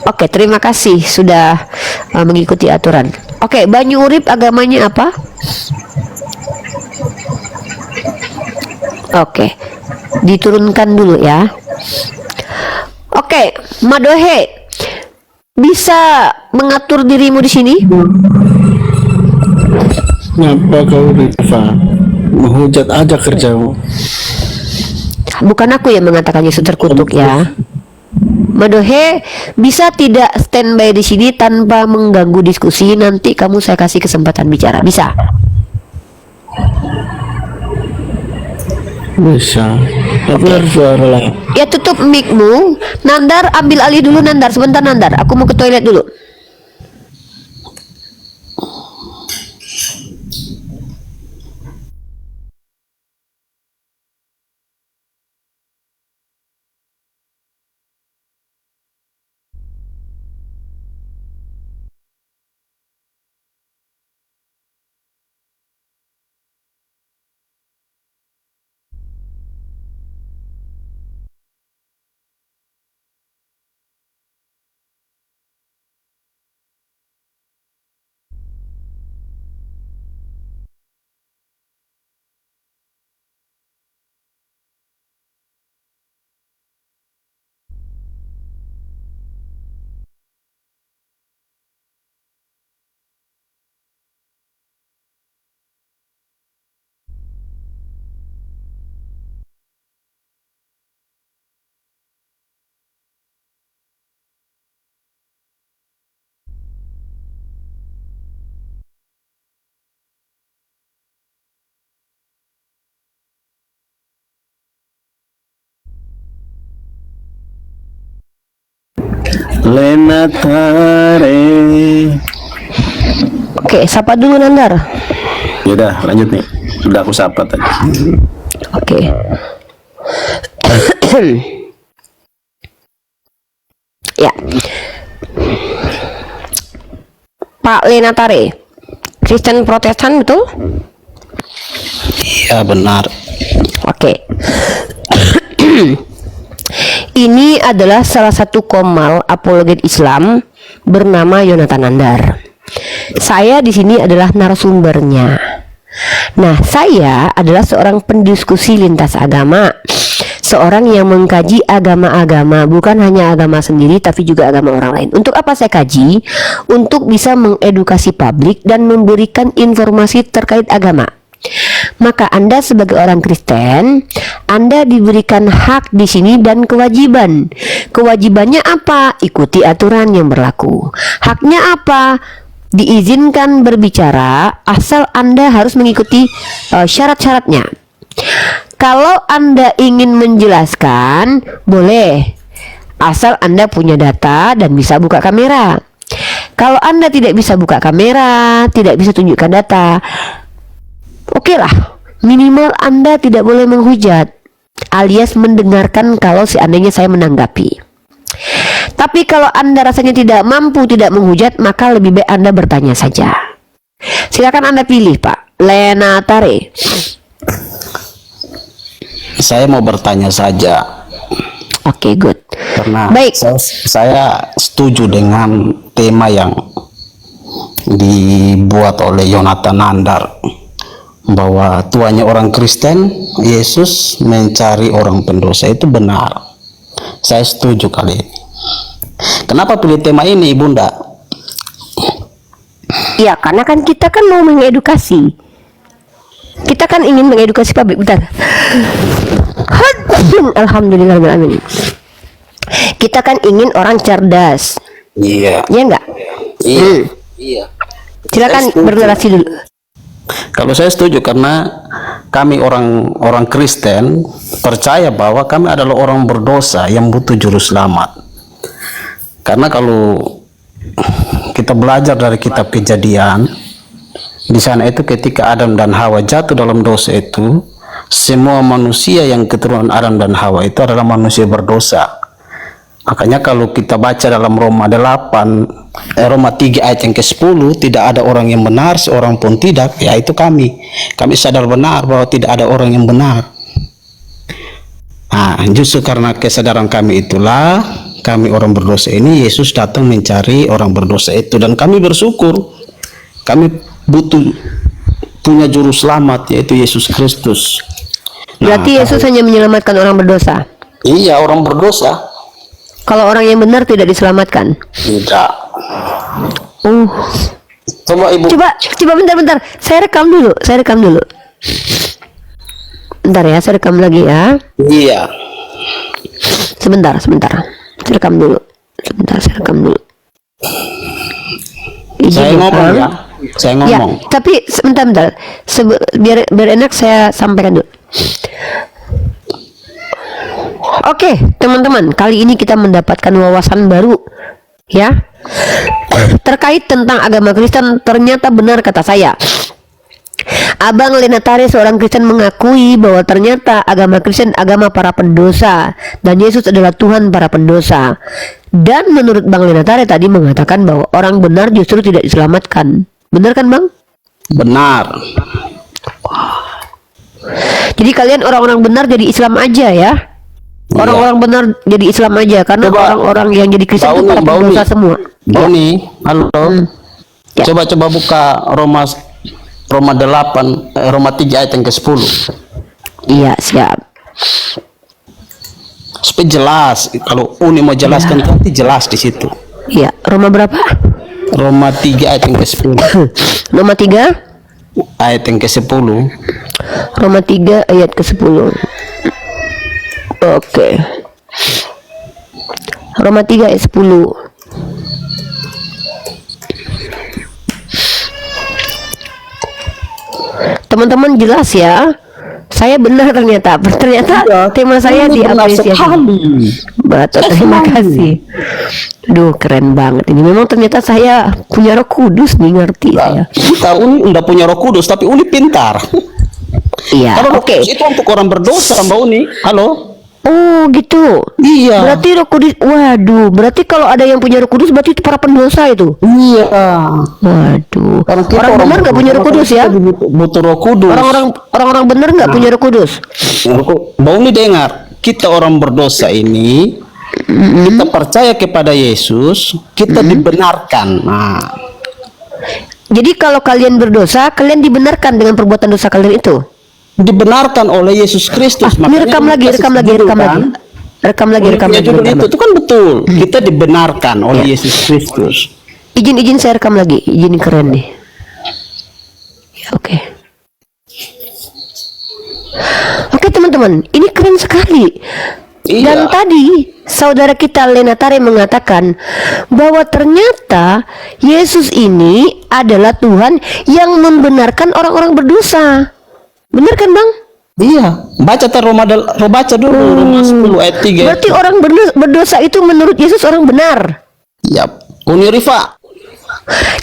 Speaker 2: Oke, terima kasih sudah mengikuti aturan. Oke, Banyu Urip agamanya apa? Oke, diturunkan dulu ya. Oke, Madohe, bisa mengatur dirimu di sini?
Speaker 1: Kenapa kau Rifa? Menghujat aja kerjamu.
Speaker 2: Bukan aku yang mengatakan Yesus terkutuk ya. Madohe, bisa tidak standby di sini tanpa mengganggu diskusi? Nanti kamu saya kasih kesempatan bicara. Bisa?
Speaker 1: Bisa. Tapi harus suara lain.
Speaker 2: Ya tutup mic-mu. Nandar, ambil alih dulu Nandar. Sebentar Nandar, aku mau ke toilet dulu.
Speaker 1: Lena Tare.
Speaker 2: Oke, sapa dulu Nandar.
Speaker 1: Yaudah, lanjut nih. Sudah aku sapa tadi.
Speaker 2: Oke. Ya. Pak Lenatare, Kristen Protestan betul?
Speaker 1: Iya benar.
Speaker 2: Oke. Ini adalah salah satu komal apologet Islam bernama Yonatan Nandar. Saya di sini adalah narasumbernya. Nah, saya adalah seorang pendiskusi lintas agama, seorang yang mengkaji agama-agama, bukan hanya agama sendiri tapi juga agama orang lain. Untuk apa saya kaji? Untuk bisa mengedukasi publik dan memberikan informasi terkait agama. Maka Anda sebagai orang Kristen, Anda diberikan hak di sini dan kewajiban. Kewajibannya apa? Ikuti aturan yang berlaku. Haknya apa? Diizinkan berbicara asal Anda harus mengikuti syarat-syaratnya. Kalau Anda ingin menjelaskan, boleh, asal Anda punya data dan bisa buka kamera. Kalau Anda tidak bisa buka kamera, tidak bisa tunjukkan data, oke lah, minimal Anda tidak boleh menghujat alias mendengarkan kalau seandainya saya menanggapi. Tapi kalau Anda rasanya tidak mampu, tidak menghujat, maka lebih baik Anda bertanya saja. Silakan Anda pilih, Pak Lenatare.
Speaker 1: Saya mau bertanya saja.
Speaker 2: Oke, good.
Speaker 1: Karena
Speaker 2: Baik.
Speaker 1: saya setuju dengan tema yang dibuat oleh Yonatan Nandar, bahwa tuanya orang Kristen, Yesus mencari orang pendosa. Itu benar. Saya setuju kali ini. Kenapa pilih tema ini, Bunda?
Speaker 2: Ya, karena kan kita kan mau mengedukasi. Kita kan ingin mengedukasi publik. Bentar. Alhamdulillahirrahmanirrahim. Kita kan ingin orang cerdas.
Speaker 1: Iya.
Speaker 2: Ya enggak?
Speaker 1: Iya.
Speaker 2: Silakan bernarasi dulu.
Speaker 1: Kalau saya setuju, karena kami orang Kristen percaya bahwa kami adalah orang berdosa yang butuh juru selamat. Karena kalau kita belajar dari kitab Kejadian, di sana itu ketika Adam dan Hawa jatuh dalam dosa itu, semua manusia yang keturunan Adam dan Hawa itu adalah manusia berdosa. Makanya kalau kita baca dalam Roma 8, Roma 3 ayat yang ke-10, tidak ada orang yang benar, seorang pun tidak, ya itu kami. Kami sadar benar bahwa tidak ada orang yang benar. Nah, justru karena kesadaran kami itulah, kami orang berdosa ini, Yesus datang mencari orang berdosa itu. Dan kami bersyukur, kami butuh punya juru selamat, yaitu Yesus Kristus.
Speaker 2: Berarti Yesus hanya menyelamatkan orang berdosa.
Speaker 1: Iya, orang berdosa.
Speaker 2: Kalau orang yang benar tidak diselamatkan.
Speaker 1: Tidak. Coba ibu.
Speaker 2: Coba bentar. Saya rekam dulu. Bentar ya, saya rekam lagi ya.
Speaker 1: Iya.
Speaker 2: Sebentar. Saya rekam dulu.
Speaker 1: Saya ngomong ya. Saya ngomong.
Speaker 2: Ya, tapi bentar. Biar enak saya sampaikan dulu. Oke, teman-teman, kali ini kita mendapatkan wawasan baru ya terkait tentang agama Kristen. Ternyata benar kata saya. Abang Lenatare, seorang Kristen, mengakui bahwa ternyata agama Kristen agama para pendosa dan Yesus adalah Tuhan para pendosa. Dan menurut Bang Lenatare tadi mengatakan bahwa orang benar justru tidak diselamatkan. Benar kan, Bang?
Speaker 1: Benar.
Speaker 2: Jadi kalian orang-orang benar jadi Islam aja ya. Orang-orang benar jadi Islam aja karena orang-orang yang jadi Kristen itu para pendosa semua.
Speaker 1: Boni, halo.
Speaker 2: Ya.
Speaker 1: Coba buka Roma 8, Roma 3 ayat yang ke-10.
Speaker 2: Iya, siap.
Speaker 1: Supaya jelas, kalau Uni mau jelaskan nanti jelas di situ.
Speaker 2: Iya, Roma berapa?
Speaker 1: Roma 3 ayat yang ke-10.
Speaker 2: Roma 3
Speaker 1: ayat yang ke-10.
Speaker 2: Roma 3 ayat ke-10. Oke. Roma 3 ayat 10. Teman-teman jelas ya. Saya benar ternyata tema saya diapresiasi. Bapak, terima kasih. Duh, keren banget ini. Memang ternyata saya punya Roh Kudus nih, ngerti saya.
Speaker 1: Kita Uni enggak punya Roh Kudus, tapi Uni pintar.
Speaker 2: Iya,
Speaker 1: Kalau Roh
Speaker 2: oke.
Speaker 1: Kudus itu untuk orang berdosa, Mbak Uni. Halo?
Speaker 2: Oh gitu.
Speaker 1: Iya.
Speaker 2: Berarti Roh Kudus. Waduh, berarti kalau ada yang punya Roh Kudus berarti itu para pendosa itu.
Speaker 1: Iya.
Speaker 2: Waduh.
Speaker 1: Karena kita
Speaker 2: Orang benar nggak punya Roh Kudus ya?
Speaker 1: Butuh Roh Kudus.
Speaker 2: Orang-orang benar nggak punya Roh Kudus.
Speaker 1: Mbak Uni dengar, kita orang berdosa ini, kita percaya kepada Yesus, kita dibenarkan. Nah,
Speaker 2: Jadi kalau kalian berdosa, kalian dibenarkan dengan perbuatan dosa kalian itu.
Speaker 1: dibenarkan oleh Yesus Kristus.
Speaker 2: Ini rekam lagi.
Speaker 1: Punya judul itu kan betul. Kita dibenarkan oleh Yesus Kristus.
Speaker 2: Izin saya rekam lagi. Izin keren nih. Ya, oke. Oke teman-teman, ini keren sekali. Dan tadi saudara kita Lenatare mengatakan bahwa ternyata Yesus ini adalah Tuhan yang membenarkan orang-orang berdosa. Benar kan, Bang?
Speaker 1: Iya. Baca Roma dulu Roma 10 ayat 3.
Speaker 2: Berarti orang berdosa itu menurut Yesus orang benar.
Speaker 1: Yap. Uni Rifa.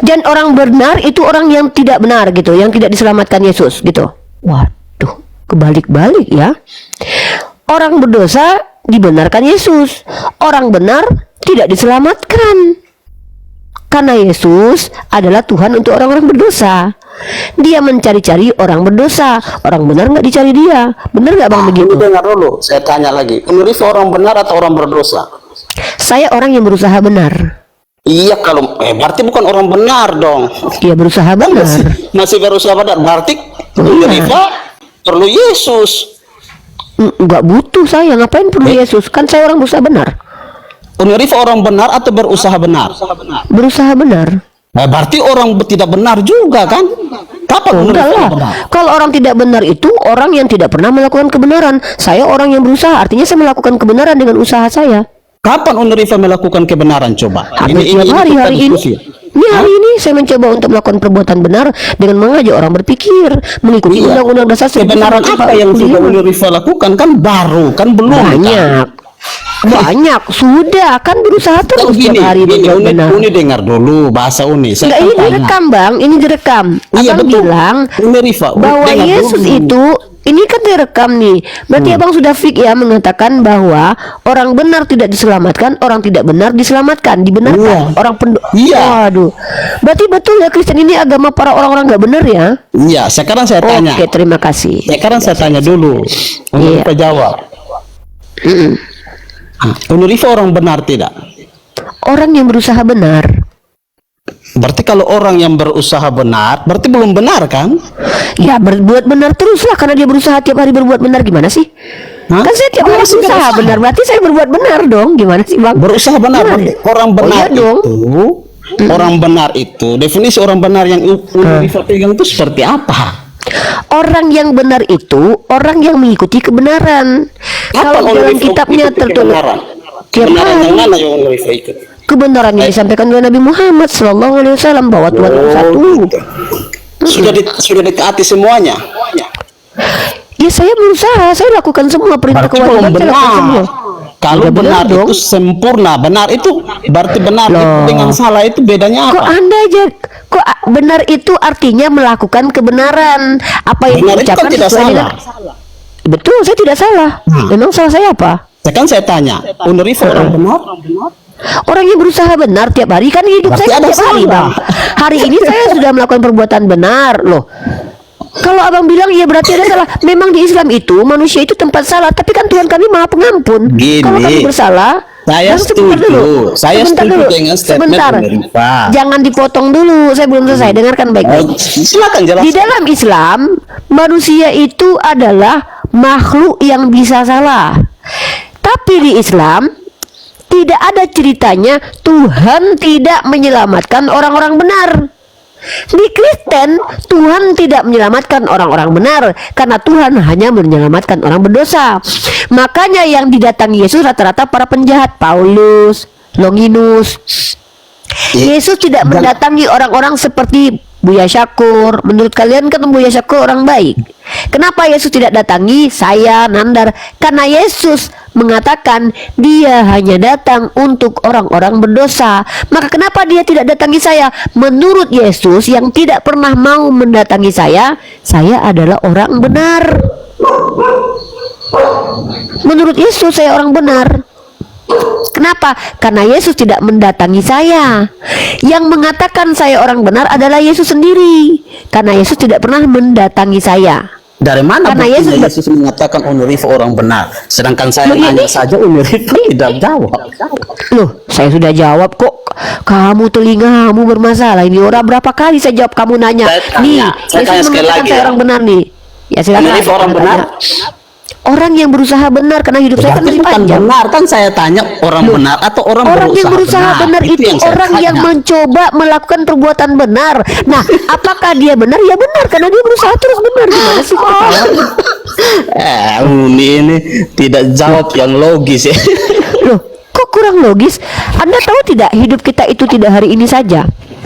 Speaker 2: Dan orang benar itu orang yang tidak benar gitu, yang tidak diselamatkan Yesus gitu. Waduh, kebalik-balik ya. Orang berdosa dibenarkan Yesus, orang benar tidak diselamatkan. Karena Yesus adalah Tuhan untuk orang-orang berdosa. Dia mencari-cari orang berdosa, orang benar nggak dicari dia. Benar nggak Bang begitu?
Speaker 1: Dengar dulu, saya tanya lagi. Uni Rifa orang benar atau orang berdosa?
Speaker 2: Saya orang yang berusaha benar.
Speaker 1: Iya, kalau berarti bukan orang benar dong.
Speaker 2: Dia berusaha benar.
Speaker 1: Masih berusaha benar. Berarti Uni Rifa perlu Yesus.
Speaker 2: Nggak butuh saya, ngapain perlu Yesus? Kan saya orang berusaha benar.
Speaker 1: Uni Rifa orang benar atau berusaha benar?
Speaker 2: Berusaha benar.
Speaker 1: Nah, berarti orang tidak benar juga kan? Kapan Uni
Speaker 2: Enggak
Speaker 1: Rifa
Speaker 2: lah.
Speaker 1: benar?
Speaker 2: Kalau orang tidak benar itu orang yang tidak pernah melakukan kebenaran. Saya orang yang berusaha, artinya saya melakukan kebenaran dengan usaha saya.
Speaker 1: Kapan Uni Rifa melakukan kebenaran coba?
Speaker 2: Hampir tiap hari ini. Ini hari ini saya mencoba untuk melakukan perbuatan benar dengan mengajak orang berpikir, mengikuti undang-undang dasar.
Speaker 1: Kebenaran apa yang sudah Uni Rifa lakukan kan baru, kan belum.
Speaker 2: Banyak sudah kan berusaha terus tiap hari benar.
Speaker 1: Uni dengar dulu bahasa Uni.
Speaker 2: Enggak, ini direkam Bang, ini direkam.
Speaker 1: Iya,
Speaker 2: Abang
Speaker 1: betul.
Speaker 2: bilang
Speaker 1: Uni Rifa,
Speaker 2: bahwa Yesus
Speaker 1: dulu.
Speaker 2: itu Ini kan direkam nih. Berarti abang sudah fix ya mengatakan bahwa orang benar tidak diselamatkan, orang tidak benar diselamatkan, dibenarkan.
Speaker 1: Iya.
Speaker 2: Orang
Speaker 1: Iya.
Speaker 2: Waduh. Berarti betul ya Kristen ini agama para orang-orang nggak benar ya?
Speaker 1: Iya, sekarang saya tanya.
Speaker 2: Oke, terima kasih.
Speaker 1: Sekarang saya tanya dulu.
Speaker 2: Iya.
Speaker 1: Untuk jawab. Unurifa orang benar tidak?
Speaker 2: Orang yang berusaha benar.
Speaker 1: Berarti kalau orang yang berusaha benar, berarti belum benar kan?
Speaker 2: Ya berbuat benar terus lah karena dia berusaha tiap hari berbuat benar, gimana sih?
Speaker 1: Hah?
Speaker 2: Kan saya tiap hari
Speaker 1: Masih
Speaker 2: berusaha
Speaker 1: berusaha.
Speaker 2: benar, berarti saya berbuat benar dong. Gimana sih bang?
Speaker 1: Berusaha benar.
Speaker 2: Gimana?
Speaker 1: Berarti orang benar
Speaker 2: iya dong.
Speaker 1: itu, orang benar itu, definisi orang benar yang Unurifa pegang itu seperti apa?
Speaker 2: Orang yang benar itu orang yang mengikuti kebenaran. Kalau dalam
Speaker 1: Unurifa
Speaker 2: kitabnya
Speaker 1: ikuti
Speaker 2: tertulis
Speaker 1: kebenaran?
Speaker 2: tiap
Speaker 1: Kebenaran yang
Speaker 2: hari
Speaker 1: mana yang Unurifa ikut?
Speaker 2: kebenaran yang disampaikan oleh Nabi Muhammad SAW bahwa Tuhan itu satu.
Speaker 1: Sudah ditaati semuanya.
Speaker 2: Ya saya berusaha, saya lakukan semua perintah
Speaker 1: Berarti belum
Speaker 2: kewajiban, saya lakukan
Speaker 1: benar.
Speaker 2: semua.
Speaker 1: Kalau
Speaker 2: Udah
Speaker 1: benar
Speaker 2: dong.
Speaker 1: itu sempurna, benar itu berarti benar itu dengan salah itu bedanya
Speaker 2: Kok
Speaker 1: apa?
Speaker 2: Anda aja benar itu artinya melakukan kebenaran. Apa yang
Speaker 1: Benar itu kan
Speaker 2: diucapkan
Speaker 1: tidak
Speaker 2: sesuai
Speaker 1: salah.
Speaker 2: dengan- Betul, saya tidak salah. Memang salah saya apa?
Speaker 1: Sekarang saya tanya, Unurifa orang benar?
Speaker 2: Orang yang berusaha benar tiap hari kan hidup
Speaker 1: Berarti
Speaker 2: saya
Speaker 1: ada
Speaker 2: tiap hari
Speaker 1: salah.
Speaker 2: bang. Hari ini saya sudah melakukan perbuatan benar loh. Kalau abang bilang ya berarti ada salah. Memang di Islam itu manusia itu tempat salah, tapi kan Tuhan kami Maha Pengampun.
Speaker 1: Gini,
Speaker 2: Kalau kami bersalah,
Speaker 1: saya
Speaker 2: Bang, sebentar
Speaker 1: setuju.
Speaker 2: dulu.
Speaker 1: Saya
Speaker 2: Sebentar
Speaker 1: setuju
Speaker 2: dulu.
Speaker 1: dengan statement
Speaker 2: Sebentar.
Speaker 1: Unurifa.
Speaker 2: Jangan dipotong dulu. Saya belum selesai. Dengarkan baik-baik.
Speaker 1: Silakan
Speaker 2: Di
Speaker 1: jelaskan.
Speaker 2: dalam Islam, manusia itu adalah makhluk yang bisa salah. Tapi di Islam tidak ada ceritanya Tuhan tidak menyelamatkan orang-orang benar. Di Kristen, Tuhan tidak menyelamatkan orang-orang benar karena Tuhan hanya menyelamatkan orang berdosa. Makanya yang didatangi Yesus rata-rata para penjahat, Paulus, Longinus. Yesus tidak mendatangi orang-orang seperti Buya Syakur. Menurut kalian kan Buya Syakur orang baik. Kenapa Yesus tidak datangi saya, Nandar? Karena Yesus mengatakan dia hanya datang untuk orang-orang berdosa. Maka kenapa dia tidak datangi saya? Menurut Yesus yang tidak pernah mau mendatangi saya adalah orang benar. Menurut Yesus saya orang benar. Kenapa? Karena Yesus tidak mendatangi saya. Yang mengatakan saya orang benar adalah Yesus sendiri. Karena Yesus tidak pernah mendatangi saya.
Speaker 1: Dari mana
Speaker 2: Karena
Speaker 1: buktinya
Speaker 2: Yesus
Speaker 1: Yesus mengatakan Unurifa orang benar? Sedangkan saya
Speaker 2: Loh,
Speaker 1: nanya
Speaker 2: ini-
Speaker 1: saja Unurifa tidak jawab.
Speaker 2: Loh, saya sudah jawab kok. Kamu telingamu bermasalah. Ini orang berapa kali saya jawab kamu nanya.
Speaker 1: Saya tanya-
Speaker 2: Nih,
Speaker 1: saya tanya
Speaker 2: Yesus
Speaker 1: sekali
Speaker 2: mengatakan
Speaker 1: lagi
Speaker 2: saya
Speaker 1: ya.
Speaker 2: orang benar nih. Ya silakan.
Speaker 1: Unurifa orang
Speaker 2: Tanya.
Speaker 1: benar?
Speaker 2: Orang yang berusaha benar karena hidup saya kan
Speaker 1: Berarti
Speaker 2: masih
Speaker 1: bukan
Speaker 2: panjang.
Speaker 1: benar kan saya tanya orang benar atau orang
Speaker 2: yang berusaha benar itu
Speaker 1: yang saya
Speaker 2: orang yang
Speaker 1: tanya.
Speaker 2: mencoba melakukan perbuatan benar. Nah, apakah dia benar? Ya benar karena dia berusaha terus benar. Gimana sih?
Speaker 1: Uni ini tidak jawab yang logis ya.
Speaker 2: Loh, kok kurang logis? Anda tahu tidak hidup kita itu tidak hari ini saja.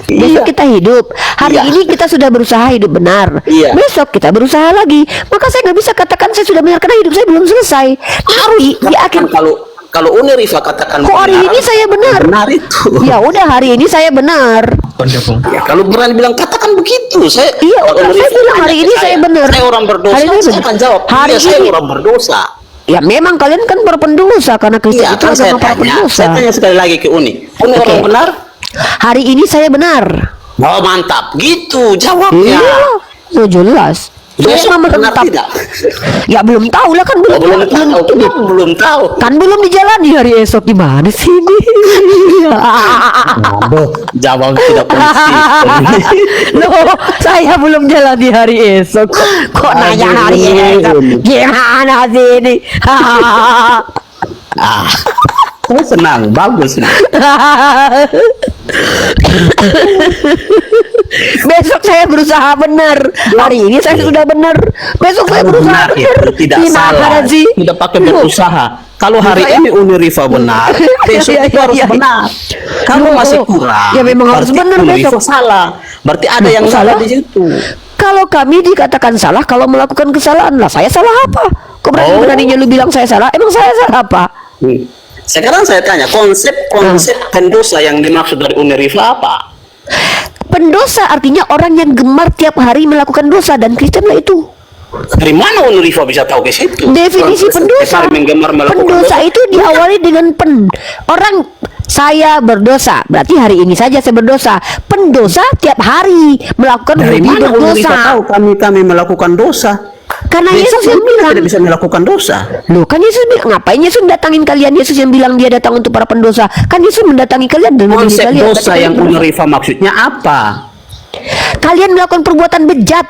Speaker 2: Besok kita hidup. Hari
Speaker 1: Iya.
Speaker 2: ini kita sudah berusaha hidup benar.
Speaker 1: Iya.
Speaker 2: Besok kita berusaha lagi. Maka saya nggak bisa katakan saya sudah benar karena hidup saya belum selesai. Nanti di akhir
Speaker 1: Kalau Unirifa katakan
Speaker 2: kok hari ini saya benar.
Speaker 1: benar itu.
Speaker 2: Ya udah hari ini saya benar.
Speaker 1: Ya, kalau berani bilang katakan begitu, saya
Speaker 2: Iya,
Speaker 1: kalau
Speaker 2: udah, saya
Speaker 1: Unirifa
Speaker 2: bilang
Speaker 1: tanya
Speaker 2: hari
Speaker 1: ke
Speaker 2: ini saya benar.
Speaker 1: Saya orang berdosa,
Speaker 2: Hari ini
Speaker 1: saya
Speaker 2: benar.
Speaker 1: akan jawab.
Speaker 2: Hari
Speaker 1: Iya, saya
Speaker 2: ini-
Speaker 1: orang berdosa.
Speaker 2: Ya memang kalian kan berpendosa karena Kristen
Speaker 1: Iya,
Speaker 2: itu
Speaker 1: kan saya
Speaker 2: agama para
Speaker 1: tanya.
Speaker 2: pendosa.
Speaker 1: Saya tanya sekali lagi ke Uni. Uni
Speaker 2: Oke.
Speaker 1: orang benar?
Speaker 2: Hari ini saya benar.
Speaker 1: Oh, mantap. Gitu jawabnya.
Speaker 2: Iya, oh, jelas. Saya
Speaker 1: Besok
Speaker 2: mah
Speaker 1: benar
Speaker 2: menetap.
Speaker 1: tidak?
Speaker 2: Ya belum tahu lah kan
Speaker 1: Oh, belum tahu. Belum tahu.
Speaker 2: Kan belum dijalani hari esok gimana sih ini?
Speaker 1: Aduh, jawab tidak konsisten.
Speaker 2: Loh, saya belum jalani hari esok. Kok nanya hari esok? Gimana sih ini?
Speaker 1: Saya senang, bagus nih.
Speaker 2: Besok saya berusaha benar. Hari ini saya sudah benar. Besok saya berusaha
Speaker 1: Benar
Speaker 2: benar.
Speaker 1: itu tidak
Speaker 2: Gimana
Speaker 1: salah.
Speaker 2: sih?
Speaker 1: Tidak pakai berusaha. Kalau hari
Speaker 2: Saya-
Speaker 1: ini Unirifa benar, besok
Speaker 2: Iya,
Speaker 1: itu
Speaker 2: iya,
Speaker 1: harus
Speaker 2: iya.
Speaker 1: benar. Kalau
Speaker 2: Loh,
Speaker 1: masih kurang,
Speaker 2: ya memang harus
Speaker 1: berarti
Speaker 2: benar
Speaker 1: Unirifa
Speaker 2: besok.
Speaker 1: salah. Berarti ada yang salah di situ.
Speaker 2: Kalau kami dikatakan salah kalau melakukan kesalahan lah, saya salah apa? Kok berani-beraninya lu bilang saya salah? Emang saya salah apa?
Speaker 1: Sekarang saya tanya, konsep pendosa yang dimaksud dari Unirifa apa?
Speaker 2: Pendosa artinya orang yang gemar tiap hari melakukan dosa dan Kristen lah itu.
Speaker 1: Dari mana Rifa bisa tahu ke situ?
Speaker 2: Definisi pendosa.
Speaker 1: Sampai menggemar melakukan
Speaker 2: Pendosa itu diawali dengan orang saya berdosa, berarti hari ini saja saya berdosa. Pendosa tiap hari melakukan
Speaker 1: Dari
Speaker 2: berlebih
Speaker 1: mana Rifa
Speaker 2: berdosa.
Speaker 1: tahu kami melakukan dosa?
Speaker 2: Karena Yesus yang bilang,
Speaker 1: tidak bisa melakukan dosa.
Speaker 2: loh kan Yesus bilang, ngapain Yesus datangin kalian? Yesus yang bilang dia datang untuk para pendosa. Kan Yesus mendatangi kalian dan memilih
Speaker 1: Konsep
Speaker 2: kalian.
Speaker 1: dosa
Speaker 2: Berarti
Speaker 1: yang
Speaker 2: kalian
Speaker 1: Rifa maksudnya apa?
Speaker 2: Kalian melakukan perbuatan bejat.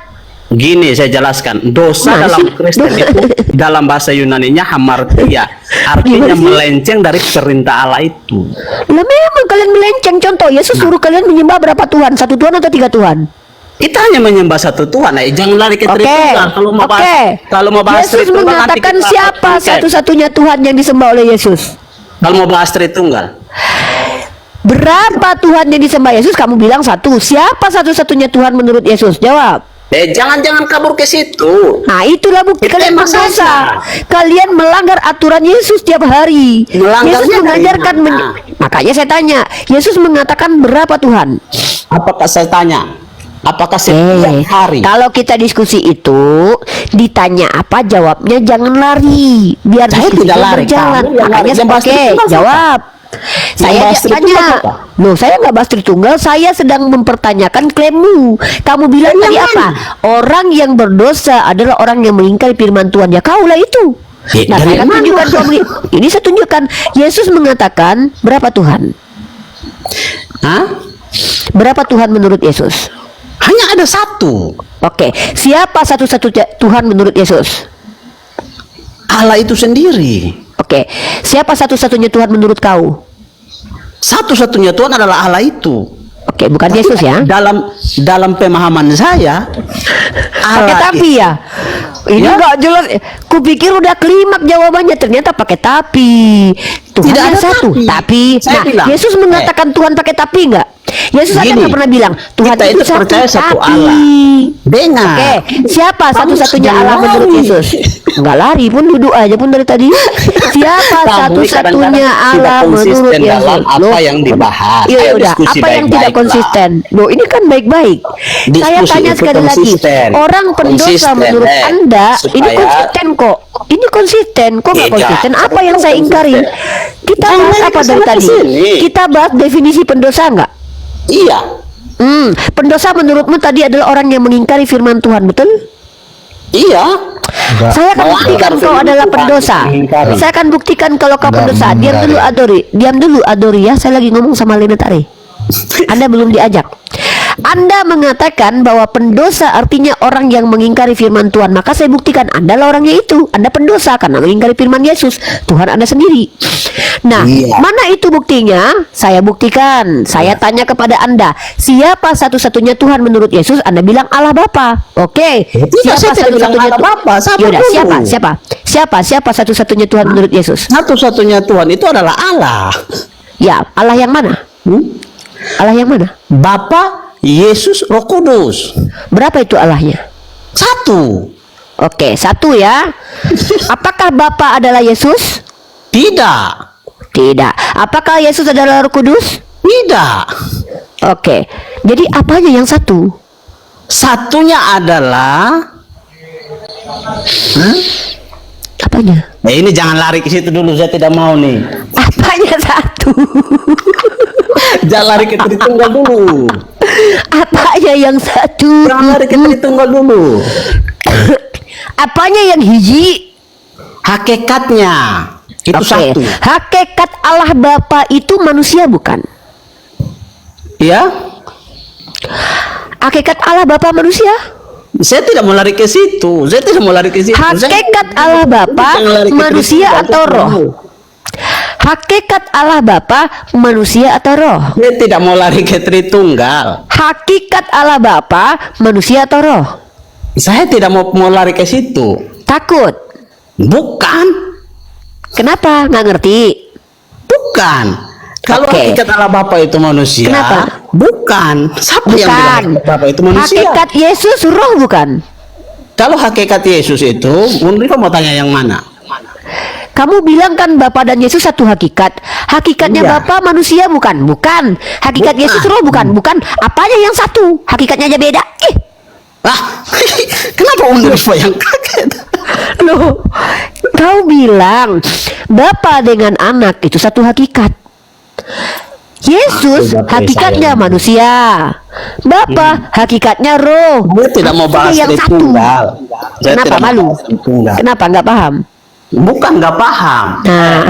Speaker 1: Gini saya jelaskan, dosa
Speaker 2: Mana
Speaker 1: dalam
Speaker 2: sih?
Speaker 1: Kristen itu dalam bahasa Yunaninya hamartia, artinya
Speaker 2: Gimana sih?
Speaker 1: melenceng dari perintah Allah itu.
Speaker 2: Lah memang kalian melenceng. Contoh, Yesus suruh kalian menyembah berapa Tuhan? 1 Tuhan atau 3 Tuhan?
Speaker 1: Kita hanya menyembah satu Tuhan, jangan lari ke
Speaker 2: Oke,
Speaker 1: Tritunggal. Kalau mau bahas
Speaker 2: Yesus
Speaker 1: Tritunggal, nanti
Speaker 2: mengatakan
Speaker 1: kita
Speaker 2: siapa
Speaker 1: akan-
Speaker 2: satu-satunya Tuhan yang disembah oleh Yesus?
Speaker 1: Kalau mau bahas Tritunggal,
Speaker 2: Berapa Tuhan yang disembah Yesus? Kamu bilang 1. Siapa satu-satunya Tuhan menurut Yesus? Jawab.
Speaker 1: jangan kabur ke situ.
Speaker 2: Nah, itulah bukti
Speaker 1: Itu
Speaker 2: kalian
Speaker 1: emang
Speaker 2: berdosa.
Speaker 1: salah.
Speaker 2: Kalian melanggar aturan Yesus tiap hari.
Speaker 1: Melanggarnya
Speaker 2: Yesus
Speaker 1: dari
Speaker 2: mengajarkan
Speaker 1: mana?
Speaker 2: makanya saya tanya, Yesus mengatakan berapa Tuhan?
Speaker 1: Apakah saya tanya? Apakah setiap hari?
Speaker 2: Kalau kita diskusi itu ditanya apa jawabnya jangan lari biar
Speaker 1: Saya
Speaker 2: diskusinya
Speaker 1: tidak lari,
Speaker 2: berjalan.
Speaker 1: kamu yang lari.
Speaker 2: Makanya
Speaker 1: Yang bahas
Speaker 2: oke
Speaker 1: Tritunggal
Speaker 2: jawab. Saya
Speaker 1: bahas
Speaker 2: tanya,
Speaker 1: Tritunggal apa?
Speaker 2: loh saya nggak bahas Tritunggal, saya sedang mempertanyakan klaimmu. Kamu bilang
Speaker 1: Yang
Speaker 2: tadi
Speaker 1: mana?
Speaker 2: apa? Orang yang berdosa adalah orang yang mengingkari firman Tuhan. Ya kaulah itu. Nah,
Speaker 1: dari
Speaker 2: saya akan
Speaker 1: mana?
Speaker 2: tunjukkan kamu. Ini saya tunjukkan. Yesus mengatakan berapa Tuhan?
Speaker 1: Hah?
Speaker 2: Berapa Tuhan menurut Yesus?
Speaker 1: Hanya ada satu.
Speaker 2: Oke, siapa satu-satunya Tuhan menurut Yesus?
Speaker 1: Allah itu sendiri.
Speaker 2: Oke, siapa satu-satunya Tuhan menurut kau?
Speaker 1: Satu-satunya Tuhan adalah Allah itu.
Speaker 2: Oke, bukan Yesus ya?
Speaker 1: Dalam pemahaman saya,
Speaker 2: Pakai
Speaker 1: Allah
Speaker 2: tapi ya? Ini
Speaker 1: Ya.
Speaker 2: nggak jelas. Kupikir udah klimak jawabannya, ternyata pakai tapi. Tuhan
Speaker 1: Tidak
Speaker 2: yang
Speaker 1: ada
Speaker 2: satu.
Speaker 1: tapi.
Speaker 2: Tapi,
Speaker 1: Saya
Speaker 2: nah,
Speaker 1: bilang,
Speaker 2: Yesus mengatakan Tuhan pakai tapi nggak? Yesus aja
Speaker 1: Gini,
Speaker 2: nggak pernah bilang Tuhan
Speaker 1: kita itu
Speaker 2: satu,
Speaker 1: percaya satu
Speaker 2: tapi.
Speaker 1: Allah. Dengar.
Speaker 2: Oke, siapa
Speaker 1: Kamu
Speaker 2: satu-satunya
Speaker 1: jangan
Speaker 2: Allah menurut
Speaker 1: lari.
Speaker 2: Yesus? Nggak lari pun, duduk aja pun dari tadi. Siapa
Speaker 1: Kamu
Speaker 2: satu-satunya
Speaker 1: kadang-kadang
Speaker 2: Allah
Speaker 1: tidak konsisten
Speaker 2: menurut Yesus?
Speaker 1: dalam apa
Speaker 2: Loh,
Speaker 1: yang dibahas.
Speaker 2: Iya
Speaker 1: Ayo
Speaker 2: udah,
Speaker 1: diskusi
Speaker 2: apa yang tidak
Speaker 1: baik-baik lah.
Speaker 2: konsisten? Loh, ini kan baik-baik. Saya
Speaker 1: Diskusi
Speaker 2: tanya
Speaker 1: itu
Speaker 2: sekali lagi,
Speaker 1: konsisten.
Speaker 2: orang pendosa
Speaker 1: Konsisten,
Speaker 2: menurut Anda ini
Speaker 1: supaya-
Speaker 2: konsisten kok? Ini konsisten kok nggak
Speaker 1: Tidak.
Speaker 2: konsisten? Apa yang saya ingkari? Kita
Speaker 1: Jangan
Speaker 2: bahas
Speaker 1: lari
Speaker 2: apa
Speaker 1: ke
Speaker 2: dari
Speaker 1: sana,
Speaker 2: tadi?
Speaker 1: ke sini.
Speaker 2: Kita bahas definisi pendosa nggak?
Speaker 1: Iya.
Speaker 2: Pendosa menurutmu tadi adalah orang yang mengingkari firman Tuhan, betul?
Speaker 1: Iya.
Speaker 2: Saya akan
Speaker 1: Melanggar
Speaker 2: buktikan kau
Speaker 1: firman
Speaker 2: adalah
Speaker 1: Tuhan,
Speaker 2: pendosa.
Speaker 1: mengingkari.
Speaker 2: Saya akan buktikan kalau kau pendosa. Diam dulu Adori. Diam dulu Adori ya. Saya lagi ngomong sama Lena Tari. Anda belum diajak. Anda mengatakan bahwa pendosa artinya orang yang mengingkari firman Tuhan. Maka saya buktikan Anda lah orangnya itu. Anda pendosa karena mengingkari firman Yesus, Tuhan Anda sendiri. Nah,
Speaker 1: Iya.
Speaker 2: mana itu buktinya? Saya buktikan. Saya tanya kepada Anda, siapa satu-satunya Tuhan menurut Yesus? Anda bilang Allah Bapa. Oke.
Speaker 1: Tidak, saya tidak bilang Allah Bapa. Sabar
Speaker 2: Yaudah,
Speaker 1: dulu.
Speaker 2: siapa satu-satunya Tuhan menurut Yesus?
Speaker 1: Satu-satunya Tuhan itu adalah Allah.
Speaker 2: Ya, Allah yang mana? Allah yang mana?
Speaker 1: Bapa, Yesus, Roh Kudus.
Speaker 2: Berapa itu Allahnya?
Speaker 1: Satu.
Speaker 2: Oke, satu ya. Apakah Bapa adalah Yesus?
Speaker 1: Tidak.
Speaker 2: Tidak. Apakah Yesus adalah Roh Kudus?
Speaker 1: Tidak.
Speaker 2: Oke. Jadi apanya yang satu?
Speaker 1: Satunya adalah
Speaker 2: Apanya?
Speaker 1: ini jangan lari ke situ dulu, saya tidak mau nih.
Speaker 2: Apanya satu?
Speaker 1: Jangan lari ke Tritunggal dulu.
Speaker 2: Apanya yang satu?
Speaker 1: Jangan lari ke Tritunggal dulu.
Speaker 2: Apanya yang hiji?
Speaker 1: Hakikatnya itu
Speaker 2: Oke.
Speaker 1: satu.
Speaker 2: Hakikat Allah Bapa itu manusia bukan?
Speaker 1: Ya,
Speaker 2: Hakikat Allah Bapa manusia?
Speaker 1: saya tidak mau lari ke situ. Saya tidak mau lari ke situ.
Speaker 2: Hakikat Allah Bapa
Speaker 1: Jangan lari ke
Speaker 2: manusia
Speaker 1: Tritunggal,
Speaker 2: atau
Speaker 1: saya
Speaker 2: roh?
Speaker 1: tidak mau.
Speaker 2: Hakikat Allah Bapa manusia atau roh?
Speaker 1: Saya tidak mau lari ke Tritunggal.
Speaker 2: Hakikat Allah Bapa manusia atau roh?
Speaker 1: Saya tidak mau lari ke situ.
Speaker 2: Takut.
Speaker 1: Bukan.
Speaker 2: Kenapa? Nggak ngerti.
Speaker 1: Bukan. Kalau
Speaker 2: Oke.
Speaker 1: hakikat Allah Bapa itu manusia.
Speaker 2: Kenapa?
Speaker 1: Bukan. Siapa yang bilang
Speaker 2: Bukan.
Speaker 1: hakikat Bapa itu manusia?
Speaker 2: Hakikat Yesus roh bukan?
Speaker 1: Kalau hakikat Yesus itu, Unrifa mau tanya yang mana?
Speaker 2: Kamu bilang kan Bapa dan Yesus satu hakikat. Hakikatnya
Speaker 1: Iya.
Speaker 2: Bapa manusia bukan? Bukan. Hakikat
Speaker 1: Bukan.
Speaker 2: Yesus roh bukan? Bukan. Apanya yang satu? Hakikatnya aja beda.
Speaker 1: Ah, kenapa Umi Rifa yang kaget?
Speaker 2: Loh, kau bilang Bapa dengan anak itu satu hakikat. Yesus
Speaker 1: Aku udah
Speaker 2: hakikatnya
Speaker 1: percaya.
Speaker 2: manusia, Bapa hakikatnya roh.
Speaker 1: Saya tidak mau bahas
Speaker 2: Yang satu.
Speaker 1: Tritunggal. Saya
Speaker 2: Kenapa
Speaker 1: tidak mau
Speaker 2: malu?
Speaker 1: bahas Tritunggal.
Speaker 2: Kenapa nggak paham?
Speaker 1: Bukan nggak paham.
Speaker 2: Nah,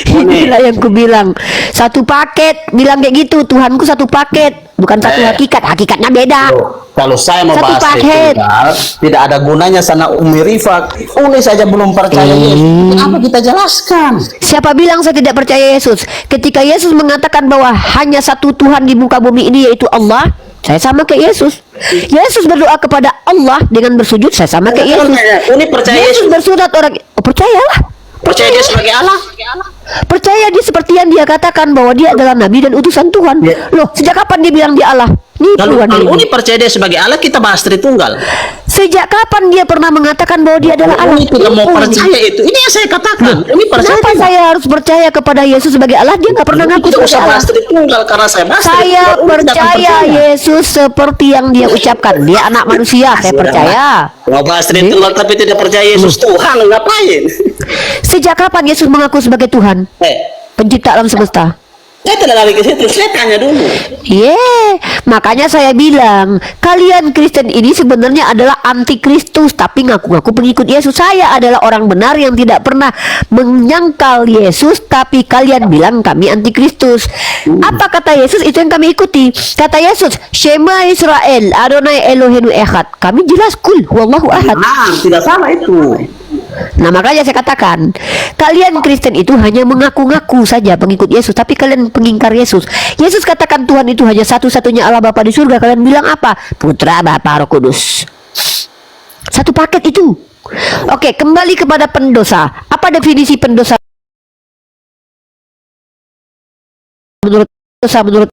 Speaker 2: inilah yang ku bilang. Satu paket, bilang kayak gitu. Tuhanku satu paket, bukan satu hakikat. Hakikatnya beda.
Speaker 1: Kalau saya mau
Speaker 2: Satu
Speaker 1: bahas
Speaker 2: paket.
Speaker 1: Tritunggal, tidak ada gunanya sana Umi Rifa. Umi saja belum percaya Yesus. Kenapa kita jelaskan?
Speaker 2: Siapa bilang saya tidak percaya Yesus? Ketika Yesus mengatakan bahwa hanya satu Tuhan di muka bumi ini, yaitu Allah, saya sama kayak Yesus. Yesus berdoa kepada Allah dengan bersujud, saya sama kayak Yesus.
Speaker 1: Umi percaya
Speaker 2: Yesus
Speaker 1: Yesus.
Speaker 2: bersurat orang, oh, percayalah.
Speaker 1: Percaya dia sebagai Allah.
Speaker 2: Percaya dia seperti yang dia katakan bahwa dia adalah nabi dan utusan Tuhan.
Speaker 1: Ya.
Speaker 2: Loh, sejak kapan dia bilang dia Allah? Nipu
Speaker 1: Kalau
Speaker 2: Anda ini.
Speaker 1: Uni percaya dia sebagai Allah, kita bahas Tritunggal.
Speaker 2: Sejak kapan dia pernah mengatakan bahwa dia adalah Allah?
Speaker 1: Uni tidak mau
Speaker 2: Nipu ini.
Speaker 1: percaya itu. Ini yang saya katakan. Uni percaya
Speaker 2: Kenapa
Speaker 1: tidak.
Speaker 2: saya harus percaya kepada Yesus sebagai Allah? Dia nggak pernah ngaku
Speaker 1: Tidak
Speaker 2: sebagai
Speaker 1: usah
Speaker 2: Allah.
Speaker 1: bahas Tritunggal karena saya bahas
Speaker 2: Saya
Speaker 1: Tritunggal, Uni tidak akan
Speaker 2: percaya Yesus seperti yang dia ucapkan. Dia anak manusia, saya percaya.
Speaker 1: Mau bahas Tritunggal tapi tidak percaya Yesus Tuhan, ngapain?
Speaker 2: Sejak kapan Yesus mengaku sebagai Tuhan? Pencipta alam semesta.
Speaker 1: Saya tidak lari ke situ, saya tanya dulu.
Speaker 2: Makanya saya bilang, kalian Kristen ini sebenarnya adalah antikristus, tapi ngaku-ngaku pengikut Yesus. Saya adalah orang benar yang tidak pernah menyangkal Yesus, tapi kalian bilang kami antikristus. Apa kata Yesus? Itu yang kami ikuti. Kata Yesus, Shema Israel, Adonai Elohenu Echad. Kami jelas kul, wallahu ahad.
Speaker 1: Nah, tidak salah itu.
Speaker 2: Nah, makanya saya katakan, kalian Kristen itu hanya mengaku-ngaku saja pengikut Yesus, tapi kalian pengingkar Yesus. Yesus katakan Tuhan itu hanya satu-satunya Allah Bapa di surga. Kalian bilang apa? Putra, Bapa, Roh Kudus. Satu paket itu. Oke, kembali kepada pendosa. Apa definisi pendosa menurut dosa menurut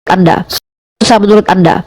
Speaker 2: Anda? Dosa menurut Anda?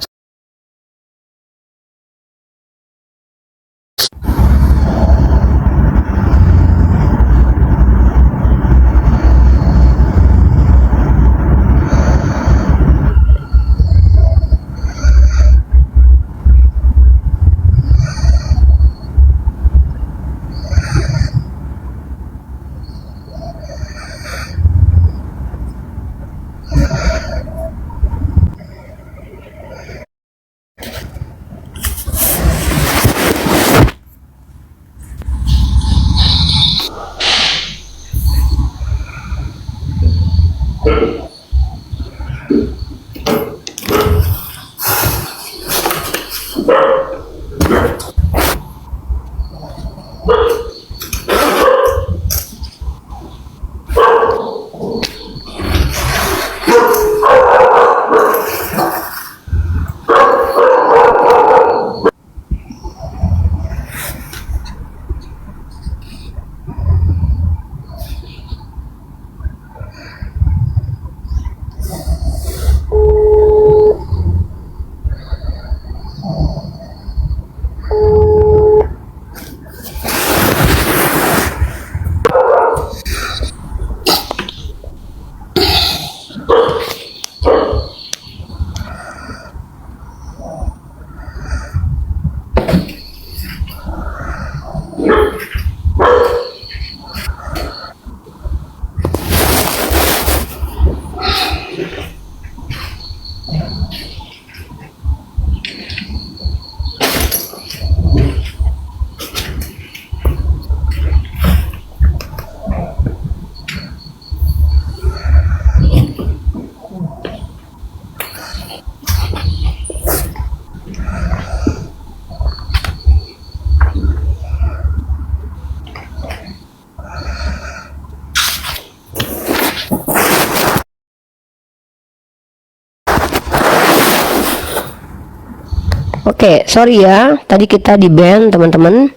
Speaker 2: Oke, sorry ya, tadi kita di ban teman-teman.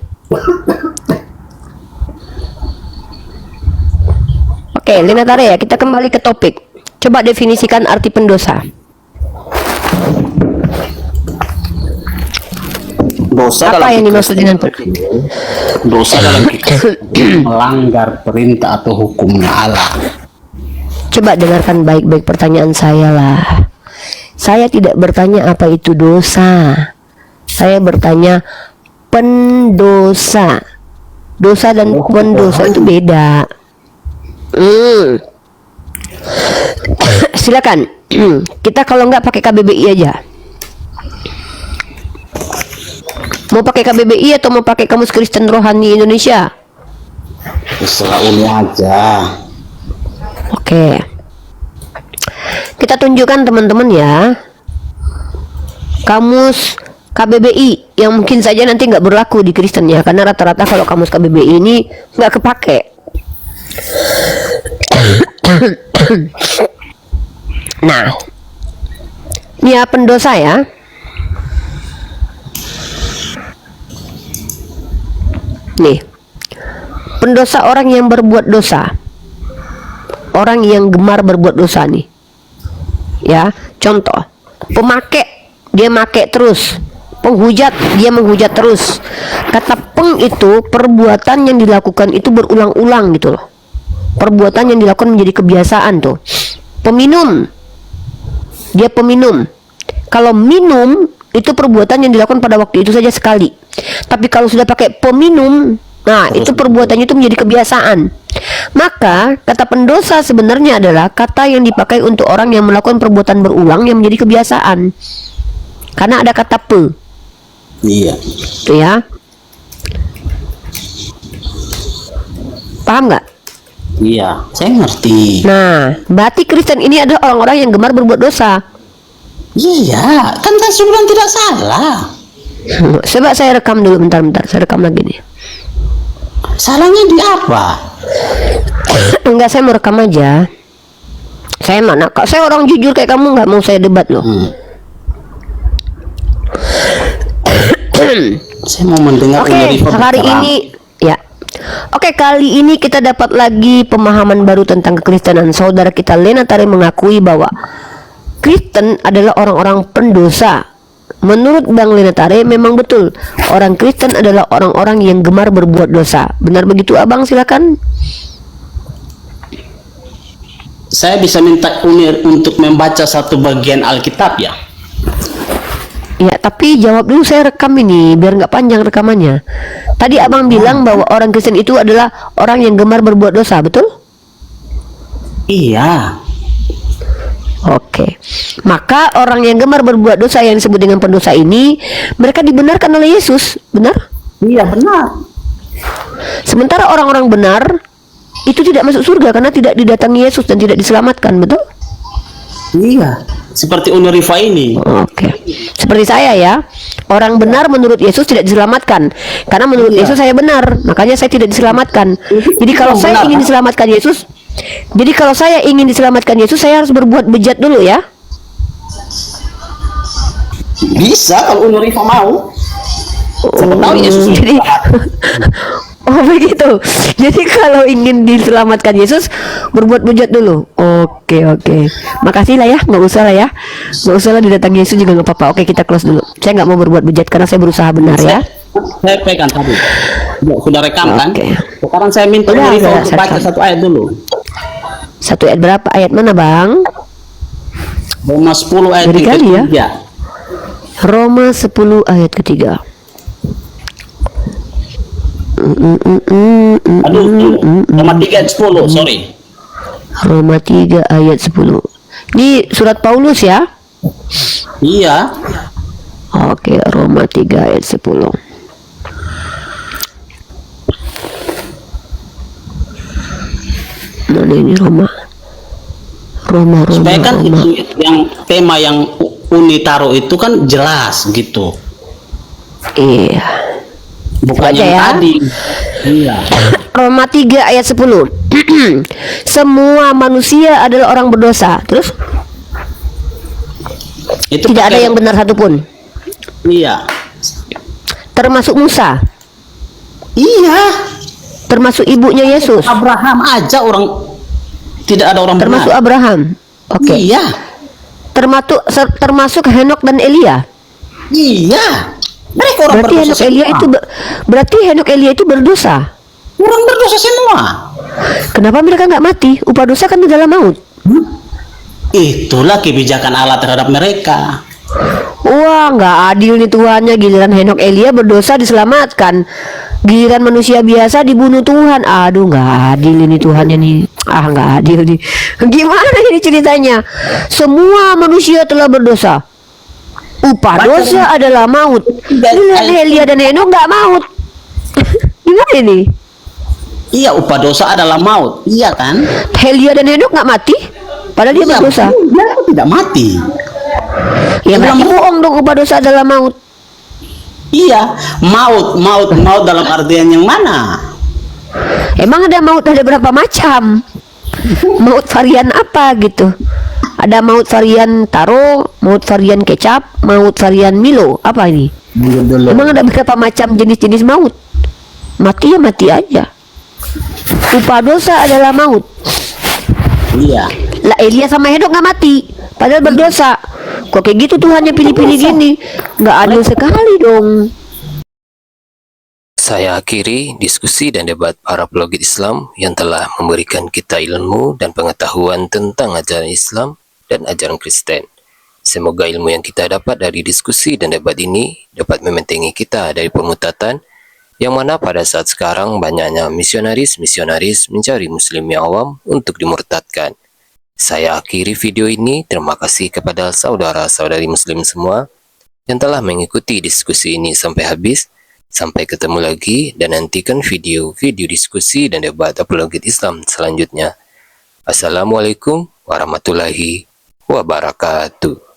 Speaker 2: Oke, Lina Tare ya, kita kembali ke topik. Coba definisikan arti pendosa.
Speaker 1: Dosa
Speaker 2: Apa
Speaker 1: dalam
Speaker 2: yang dimaksud dengan
Speaker 1: dosa dalam kita melanggar perintah atau hukumnya Allah.
Speaker 2: Coba dengarkan baik-baik pertanyaan saya lah. Saya tidak bertanya apa itu dosa. Saya bertanya pendosa. Dosa dan pendosa itu beda. Silakan. Kita kalau nggak pakai KBBI aja. Mau pakai KBBI atau mau pakai Kamus Kristen Rohani Indonesia?
Speaker 1: Terserah Uni aja.
Speaker 2: Oke. Kita tunjukkan teman-teman ya. Kamus KBBI yang mungkin saja nanti nggak berlaku di Kristen ya, karena rata-rata kalau kamus KBBI ini nggak kepake. Nah, ini ya pendosa ya. Nih, pendosa orang yang berbuat dosa, orang yang gemar berbuat dosa nih. Ya, contoh, pemakai dia make terus, penghujat dia menghujat terus. Kata peng itu perbuatan yang dilakukan itu berulang-ulang gitu loh. Perbuatan yang dilakukan menjadi kebiasaan tuh. Peminum, dia peminum. Kalau minum itu perbuatan yang dilakukan pada waktu itu saja sekali. Tapi kalau sudah pakai peminum, nah itu perbuatannya itu menjadi kebiasaan. Maka kata pendosa sebenarnya adalah kata yang dipakai untuk orang yang melakukan perbuatan berulang yang menjadi kebiasaan. Karena ada kata pe.
Speaker 1: Iya.
Speaker 2: Tuh ya. Paham nggak?
Speaker 1: Iya, saya ngerti.
Speaker 2: Nah, berarti Kristen ini adalah orang-orang yang gemar berbuat dosa.
Speaker 1: Iya, kan saya bilang tidak salah.
Speaker 2: Coba saya rekam dulu, bentar, saya rekam lagi nih.
Speaker 1: Salahnya di apa?
Speaker 2: Enggak, saya mau rekam aja. Saya mana? Kak, saya orang jujur kayak kamu, nggak mau saya debat loh.
Speaker 1: Saya mau mendengar
Speaker 2: Oke, hari ini ya. Oke, kali ini kita dapat lagi pemahaman baru tentang kekristenan. Saudara kita Lena Tare mengakui bahwa Kristen adalah orang-orang pendosa. Menurut Bang Lena Tare memang betul. Orang Kristen adalah orang-orang yang gemar berbuat dosa. Benar begitu, Abang? Silakan.
Speaker 1: Saya bisa minta Unir untuk membaca satu bagian Alkitab ya?
Speaker 2: Ya, tapi jawab dulu, saya rekam ini biar nggak panjang rekamannya. Tadi Abang bilang bahwa orang Kristen itu adalah orang yang gemar berbuat dosa, betul?
Speaker 1: Iya.
Speaker 2: Oke. Maka orang yang gemar berbuat dosa yang disebut dengan pendosa ini, mereka dibenarkan oleh Yesus, benar?
Speaker 1: Iya benar.
Speaker 2: Sementara orang-orang benar itu tidak masuk surga karena tidak didatangi Yesus dan tidak diselamatkan, betul?
Speaker 1: Iya. Seperti Unirifa ini.
Speaker 2: Oke. Seperti saya ya. Orang benar menurut Yesus tidak diselamatkan. Karena menurut Yesus saya benar, makanya saya tidak diselamatkan. Jadi kalau saya ingin diselamatkan Yesus, saya harus berbuat bejat dulu ya.
Speaker 1: Bisa kalau Unirifa mau. Siapa tahu Yesus.
Speaker 2: Jadi oh begitu. Jadi kalau ingin diselamatkan Yesus, berbuat bejat dulu. Oke. Makasih lah ya, nggak usah lah didatangi Yesus juga nggak apa-apa. Oke, kita close dulu. Saya nggak mau berbuat bejat karena saya berusaha benar ya.
Speaker 1: Saya pegang tadi. Sudah rekam kan?
Speaker 2: Oke.
Speaker 1: Sekarang saya minta
Speaker 2: Udah,
Speaker 1: Unirifa
Speaker 2: udah,
Speaker 1: untuk
Speaker 2: saya
Speaker 1: baca
Speaker 2: rekam.
Speaker 1: satu ayat dulu.
Speaker 2: Satu ayat berapa? Ayat mana, Bang?
Speaker 1: Roma 10 ayat
Speaker 2: Dari kali ya?
Speaker 1: 3.
Speaker 2: Roma 10 ayat ketiga.
Speaker 1: Aduh, Roma 3 ayat 10, sorry.
Speaker 2: Roma 3 ayat 10. Ini surat Paulus ya?
Speaker 1: Iya.
Speaker 2: Oke, Roma 3 ayat 10. Mana ini Roma?
Speaker 1: Supaya kan
Speaker 2: Roma.
Speaker 1: itu yang tema yang Uni taruh itu kan jelas gitu.
Speaker 2: Iya.
Speaker 1: Bukan
Speaker 2: Baca
Speaker 1: yang
Speaker 2: ya.
Speaker 1: tadi. Iya.
Speaker 2: Roma 3 ayat 10. Semua manusia adalah orang berdosa. Terus
Speaker 1: Itu
Speaker 2: tidak ada
Speaker 1: pakai-
Speaker 2: yang benar satupun.
Speaker 1: Iya.
Speaker 2: Termasuk Musa,
Speaker 1: Iya.
Speaker 2: termasuk ibunya Yesus,
Speaker 1: Abraham aja orang tidak ada orang
Speaker 2: termasuk
Speaker 1: benar.
Speaker 2: Abraham. Oke.
Speaker 1: Iya.
Speaker 2: Termasuk Henok dan Elia.
Speaker 1: Iya. Mereka orang
Speaker 2: Berarti
Speaker 1: berdosa
Speaker 2: Henok Elia
Speaker 1: semua.
Speaker 2: itu berarti Henok Elia itu berdosa.
Speaker 1: orang berdosa semua.
Speaker 2: Kenapa mereka nggak mati? Upah dosa kan di dalam maut.
Speaker 1: Itulah kebijakan Allah terhadap mereka.
Speaker 2: Wah, nggak adil nih Tuhannya. Giliran Henok Elia berdosa diselamatkan, giliran manusia biasa dibunuh Tuhan. Aduh, nggak adil ini Tuhannya nih. Ah, nggak adil nih. Gimana ini ceritanya? Semua manusia telah berdosa. Upah dosa adalah maut. Giliran Elia dan Henok nggak maut. Gimana ini?
Speaker 1: Iya, upah dosa adalah maut. Iya kan?
Speaker 2: Elia dan Henok nggak mati, padahal dia
Speaker 1: Iya,
Speaker 2: berdosa.
Speaker 1: dia tidak mati.
Speaker 2: Ya berarti bohong dong, upah dosa adalah maut.
Speaker 1: Iya, maut dalam artian yang mana?
Speaker 2: Emang ada maut ada berapa macam? Maut varian apa gitu? Ada maut varian taro, maut varian kecap, maut varian Milo. Apa ini? Emang ada berapa macam jenis-jenis maut? Mati ya mati aja. Upah dosa adalah maut.
Speaker 1: Iya.
Speaker 2: Lah Elia sama Henok nggak mati, padahal berdosa. Kok kayak gitu Tuhannya pilih-pilih gini? Nggak adil sekali dong.
Speaker 3: Saya akhiri diskusi dan debat para pelogit Islam yang telah memberikan kita ilmu dan pengetahuan tentang ajaran Islam dan ajaran Kristen. Semoga ilmu yang kita dapat dari diskusi dan debat ini dapat membentengi kita dari permutatan, yang mana pada saat sekarang banyaknya misionaris-misionaris mencari muslim yang awam untuk dimurtadkan. Saya akhiri video ini. Terima kasih kepada saudara-saudari muslim semua yang telah mengikuti diskusi ini sampai habis. Sampai ketemu lagi dan nantikan video-video diskusi dan debat apologet Islam selanjutnya. Assalamualaikum warahmatullahi wabarakatuh.